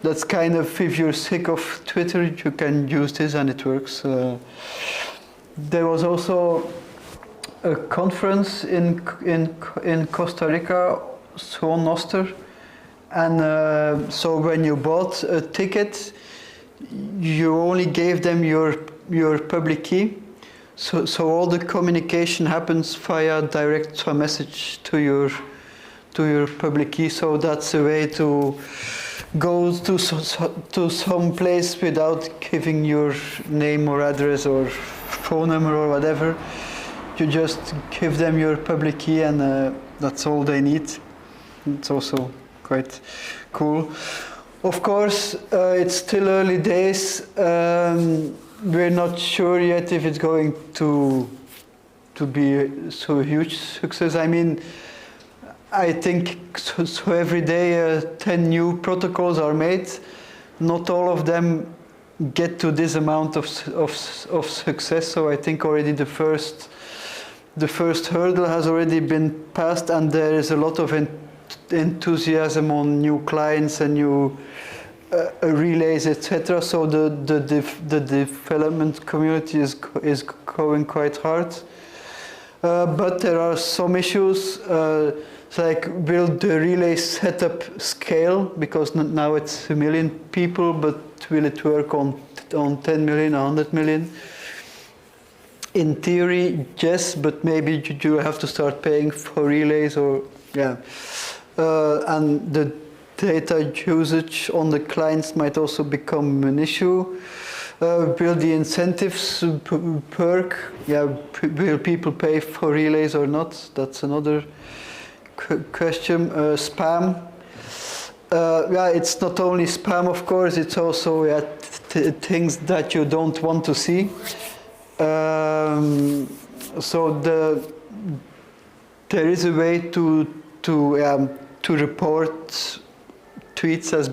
That's kind of, if you're sick of Twitter, you can use this and it works. There was also a conference in Costa Rica, so on nostr, and so when you bought a ticket, you only gave them your public key. So all the communication happens via direct message to your public key. So that's a way to go to some place without giving your name or address or phone number or whatever. You just give them your public key, and that's all they need. It's also quite cool. Of course, it's still early days. We're not sure yet if it's going to be so huge success. I mean, I think so every day 10 new protocols are made. Not all of them get to this amount of success. So I think already the first hurdle has already been passed, and there is a lot of enthusiasm on new clients and new relays, etc. So the development community is going quite hard. But there are some issues. Like, will the relay setup scale? Because now it's 1 million people, but will it work on 10 million, 100 million? In theory, yes, but maybe you have to start paying for relays, or yeah. And the data usage on the clients might also become an issue. Will the incentives perk? Yeah, will people pay for relays or not? That's another question. Spam. Yeah, it's not only spam, of course. It's also things that you don't want to see. So there is a way to report tweets as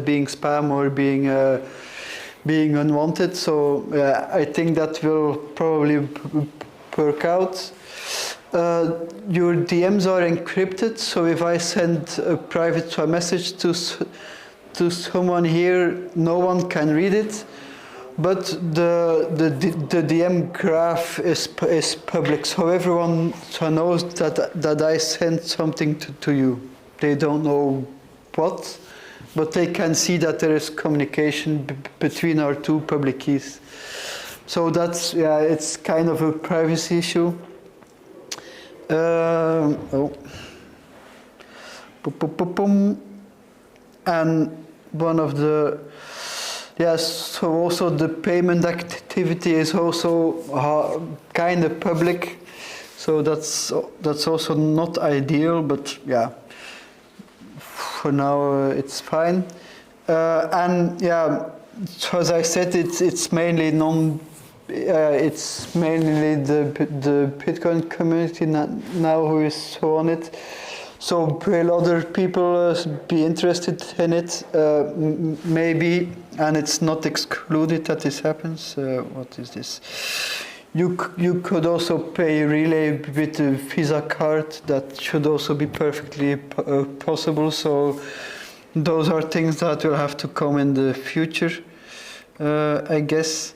being spam or being unwanted. So I think that will probably work out. Your DMs are encrypted, so if I send a private message to someone here, no one can read it. But the DM graph is public, so everyone knows that I sent something to you. They don't know what, but they can see that there is communication between our two public keys. So that's, yeah, it's kind of a privacy issue. And one of the, yes, so also the payment activity is also kind of public, so that's also not ideal, but yeah, for now it's fine. And yeah, so as I said, it's mainly it's mainly the Bitcoin community now who is on it. So will other people be interested in it? Maybe, and it's not excluded that this happens. What is this? You could also pay relay with a Visa card. That should also be perfectly possible. So those are things that will have to come in the future, I guess.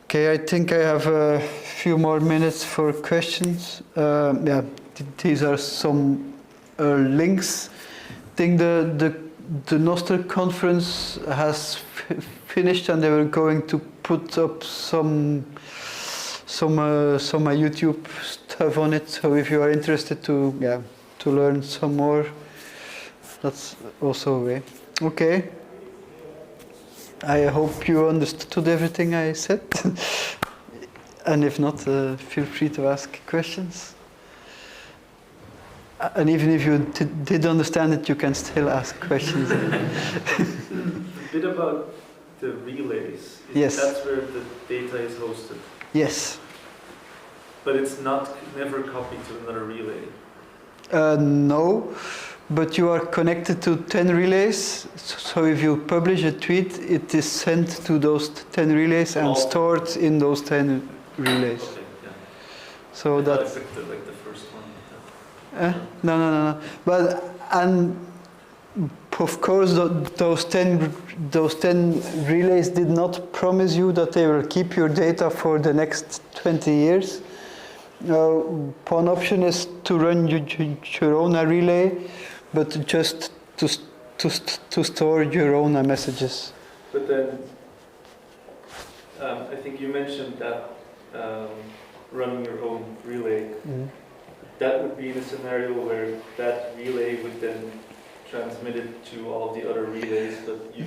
Okay, I think I have a few more minutes for questions. Yeah. These are some links. I think the nostr conference has finished, and they were going to put up some YouTube stuff on it. So if you are interested to learn some more, that's also a way. Okay. I hope you understood everything I said, and if not, feel free to ask questions. And even if you did understand it, you can still ask questions. A bit about the relays. Yes. That's where the data is hosted. Yes. But it's never copied to another relay. No, but you are connected to 10 relays. So if you publish a tweet, it is sent to those 10 relays and stored in those 10 relays. Okay, yeah. So that's like the first one. No. But and of course, those 10 relays did not promise you that they will keep your data for the next 20 years. One option is to run your own relay, but just to store your own messages. But then, I think you mentioned that running your own relay. Mm-hmm. That would be in a scenario where that relay would then transmit it to all the other relays, but you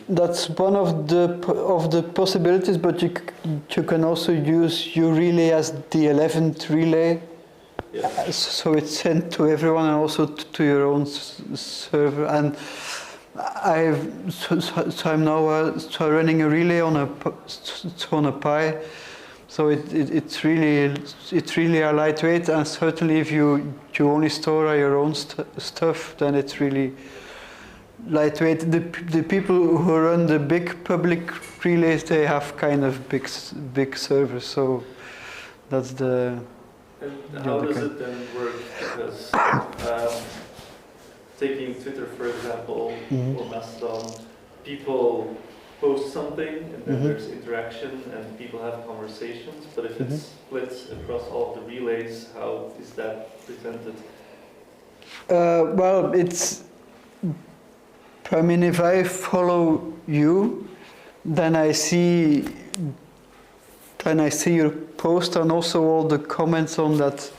that's one of the possibilities. But you can also use your relay as the 11th relay. Yeah. So it's sent to everyone and also to your own server. And I'm now running a relay on a Pi. So it's really a lightweight, and certainly if you only store your own stuff, then it's really lightweight. The people who run the big public relays, they have kind of big servers. So that's the. And how does it then work? Because taking Twitter for example, or Mastodon, people post something and then there's interaction and people have conversations, but if it's split across all of the relays, how is that presented? Well, I mean, if I follow you, then I see your post and also all the comments on that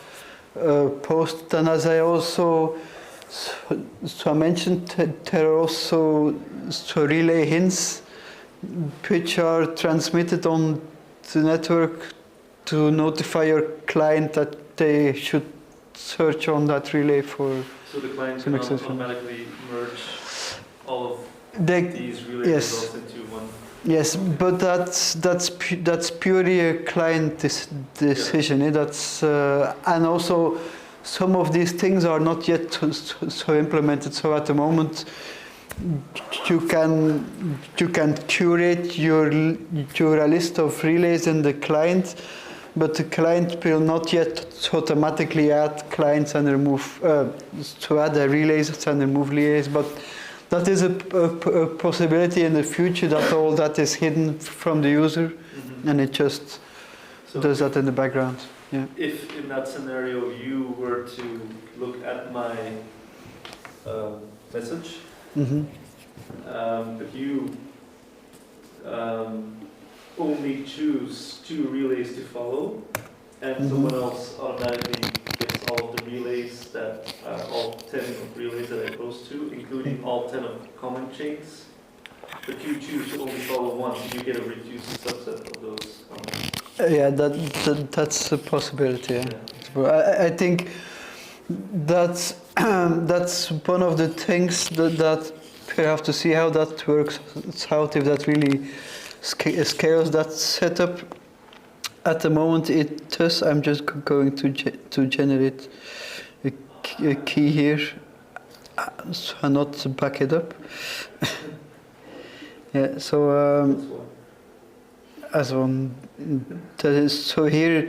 post. And as I also I mentioned, there are also relay hints which are transmitted on the network to notify your client that they should search on that relay for. So the client can automatically merge all of these relay results into one. Yes, but that's purely a client decision. That's and also some of these things are not yet so implemented. So at the moment, you can curate your list of relays in the client, but the client will not yet automatically add clients and remove to add the relays and remove relays. But that is a possibility in the future, that all that is hidden from the user, and it just does that in the background. Yeah. If in that scenario you were to look at my message, but you only choose 2 relays to follow, and someone else automatically gets all of the relays that all 10 of relays that I post to, including all 10 of comment chains. But you choose to only follow one, so you get a reduced subset of those comments. Yeah, that's a possibility. Yeah. I think that's one of the things that we have to see how that works out, if that really scales that setup. At the moment it does. I'm just going to generate a key here, so not back it up. Yeah, so as one, that is, so here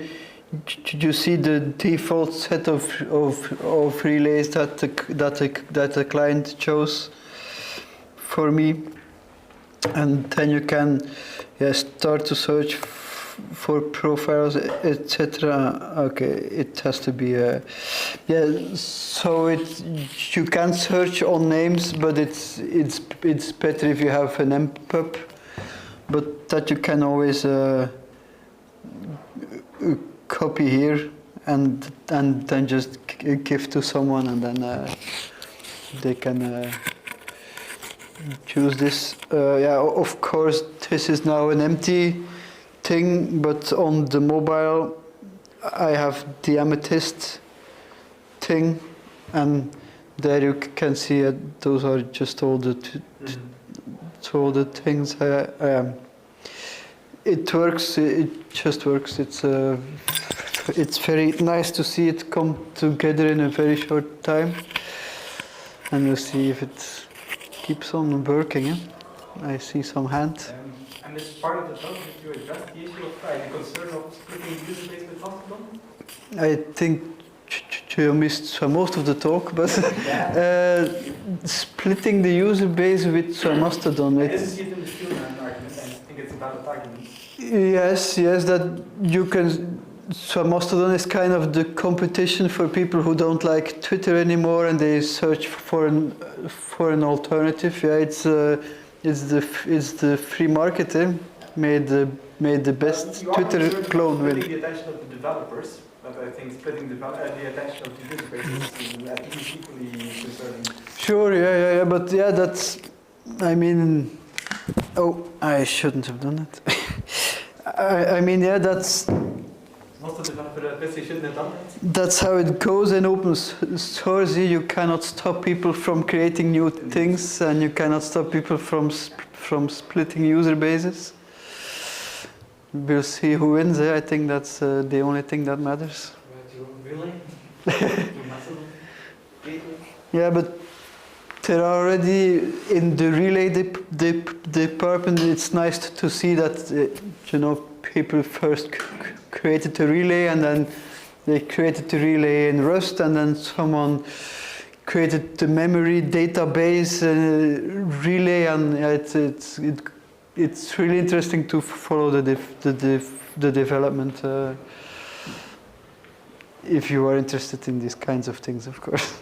you see the default set of relays that the client chose for me, and then you can start to search for profiles, etc. Okay, it has to be so you can search on names, but it's better if you have an mpub, but that you can always copy here and then just give to someone, and then they can choose this. Yeah, of course this is now an empty thing, but on the mobile I have the amethyst thing, and there you can see those are just all the all the things. It works. It just works. It's very nice to see it come together in a very short time, and we'll see if it keeps on working. Eh? I see some hands. And as part of the talk, did you address the issue of the concern of splitting the user base with Mastodon? I think you missed most of the talk, but splitting the user base with Mastodon. I didn't see it in the Steelman argument, and I think it's a valid argument. Yes, that you can. So Mastodon is kind of the competition for people who don't like Twitter anymore, and they search for an alternative. Yeah, it's the free market. Made the best Twitter clone win. The attention of the developers, but I think splitting the attention of the user base is at least equally concerning. Sure, yeah, but yeah, that's. I mean, oh, I shouldn't have done it. I mean, yeah, that's. Most of the developers shouldn't have done that. That's how it goes in open source. You cannot stop people from creating new things, and you cannot stop people from splitting user bases. We'll see who wins. I think that's the only thing that matters. Really? Yeah, but there are already in the relay department. It's nice to see that people first created a relay, and then they created the relay in Rust, and then someone created the memory database relay, and it's really interesting to follow the development if you are interested in these kinds of things, of course.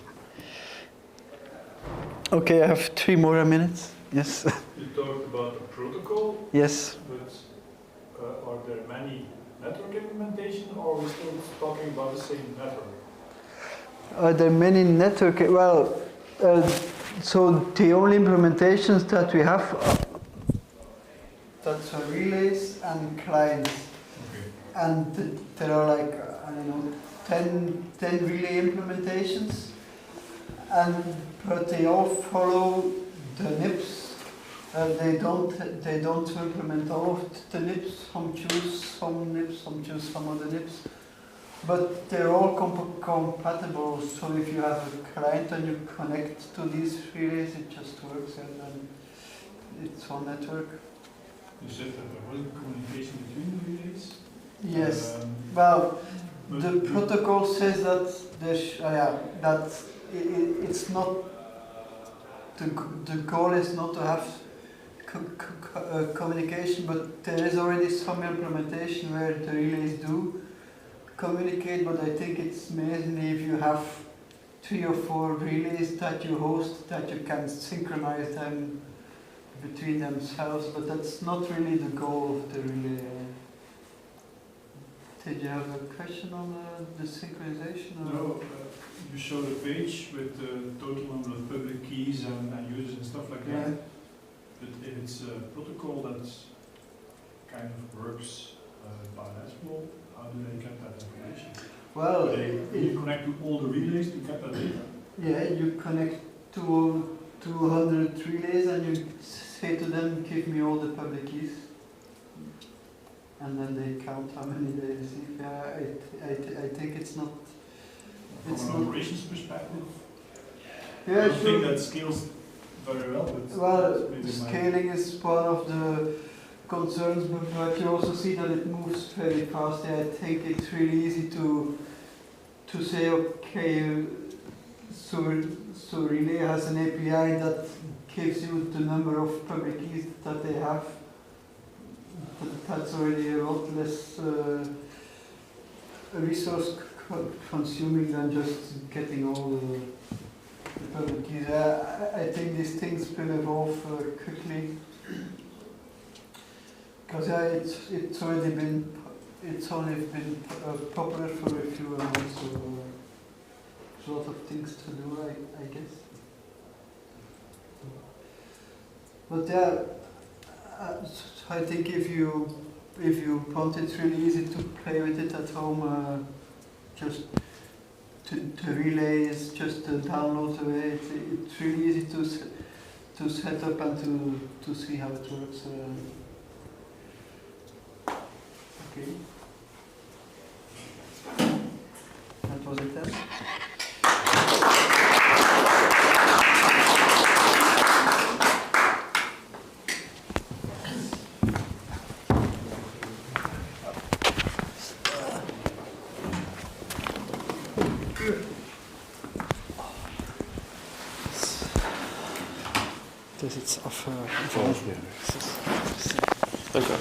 Okay, I have 3 more minutes. Yes. You talked about the protocol. Yes. But are there many network implementations, or are we still talking about the same network? Are there many network? Well, so the only implementations that we have that's relays and clients. Okay. And there are like, I don't know, 10 relay implementations, but they all follow the NIPs. They don't implement all of the NIPs. Some choose some NIPs, some choose some other NIPs. But they're all compatible, so if you have a client and you connect to these relays, it just works and then it's on network. You said that there wasn't communication between the relays? Yes. But The protocol says that it's not the goal is not to have communication, but there is already some implementation where the relays do communicate. But I think it's mainly if you have 3 or 4 relays that you host, that you can synchronize them between themselves. But that's not really the goal of the relay. Did you have a question on the synchronization? Or? no, you showed a page with the total number of public keys and users and stuff like that. But if it's a protocol that kind of works bilateral, how do they get that information? Well, you connect to all the relays to get that data? Yeah, you connect to 200 relays and you say to them, give me all the public keys. And then they count how many they receive. Yeah, I think it's not. It's From an not, operations perspective, I yeah, don't sure. think that scales very well. But Well, maybe scaling is one of the concerns, but you also see that it moves very fast. I think it's really easy to say, okay, so Relay has an API that gives you the number of public keys that they have. That's already a lot less resource consuming than just getting all the public keys. I think these things will evolve quickly because it's only been popular for a few months, so there's a lot of things to do, I guess. But yeah. I think if you want, it's really easy to play with it at home. Just the relay is just a download away. It's really easy to set up and to see how it works. Okay. That was it then. Dus het is af. Dank u wel.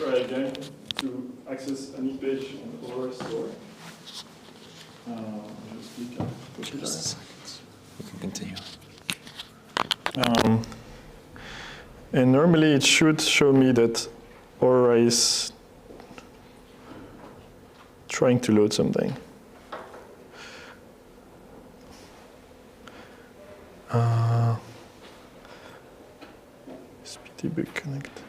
try again to access any page on our store. Just a second. We can continue. And normally it should show me that Aurora is trying to load something. SPDB connect.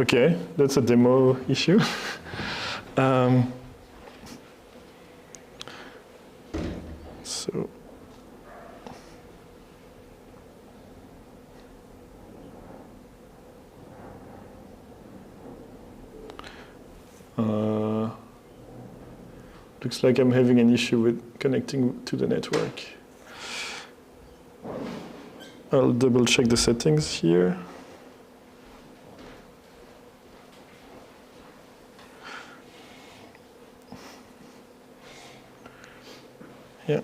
Okay, that's a demo issue. So. Looks like I'm having an issue with connecting to the network. I'll double check the settings here. Yeah.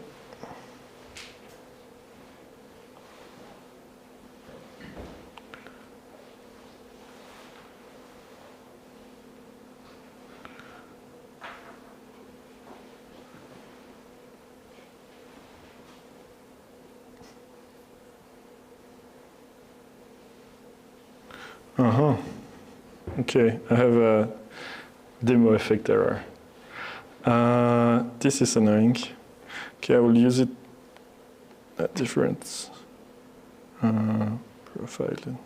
Okay, I have a demo effect error. This is annoying. Okay, I will use it at different profile.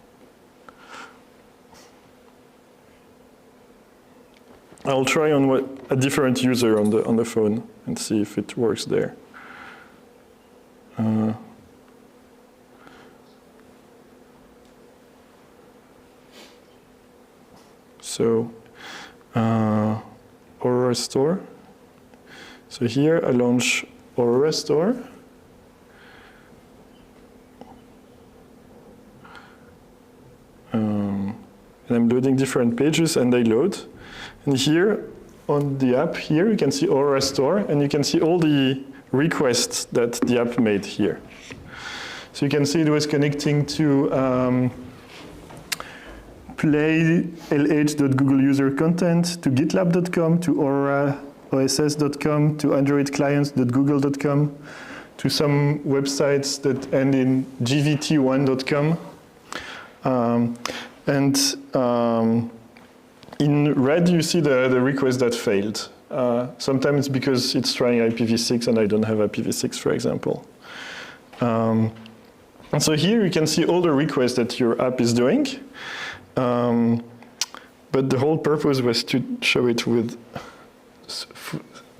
I'll try on a different user on the phone and see if it works there. So, Aurora Store. So here I launch Aurora Store. And I'm loading different pages and they load. And here on the app here, you can see Aurora Store and you can see all the requests that the app made here. So you can see it was connecting to play lh.google user content, to gitlab.com, to auroraoss.com, to androidclients.google.com, to some websites that end in gvt1.com. In red, you see the request that failed. Sometimes because it's trying IPv6 and I don't have IPv6, for example. And so here you can see all the requests that your app is doing. But the whole purpose was to show it with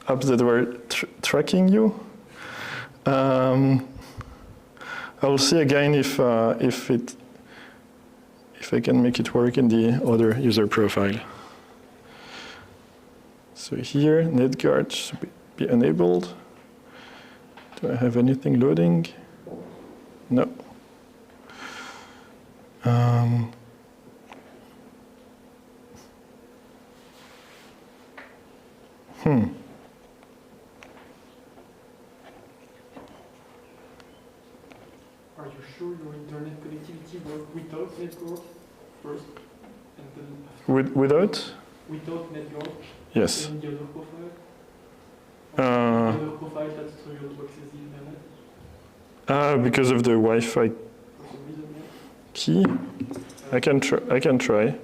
apps that were tracking you. I'll see again if I can make it work in the other user profile. So here, NetGuard should be enabled. Do I have anything loading? No. Are you sure your internet connectivity works without NetGuard first, and then after? Without? Without NetGuard? Yes. In the other profile? The other profile that's to your to access the internet? Because of the Wi-Fi For some reason, yeah. key. I can try.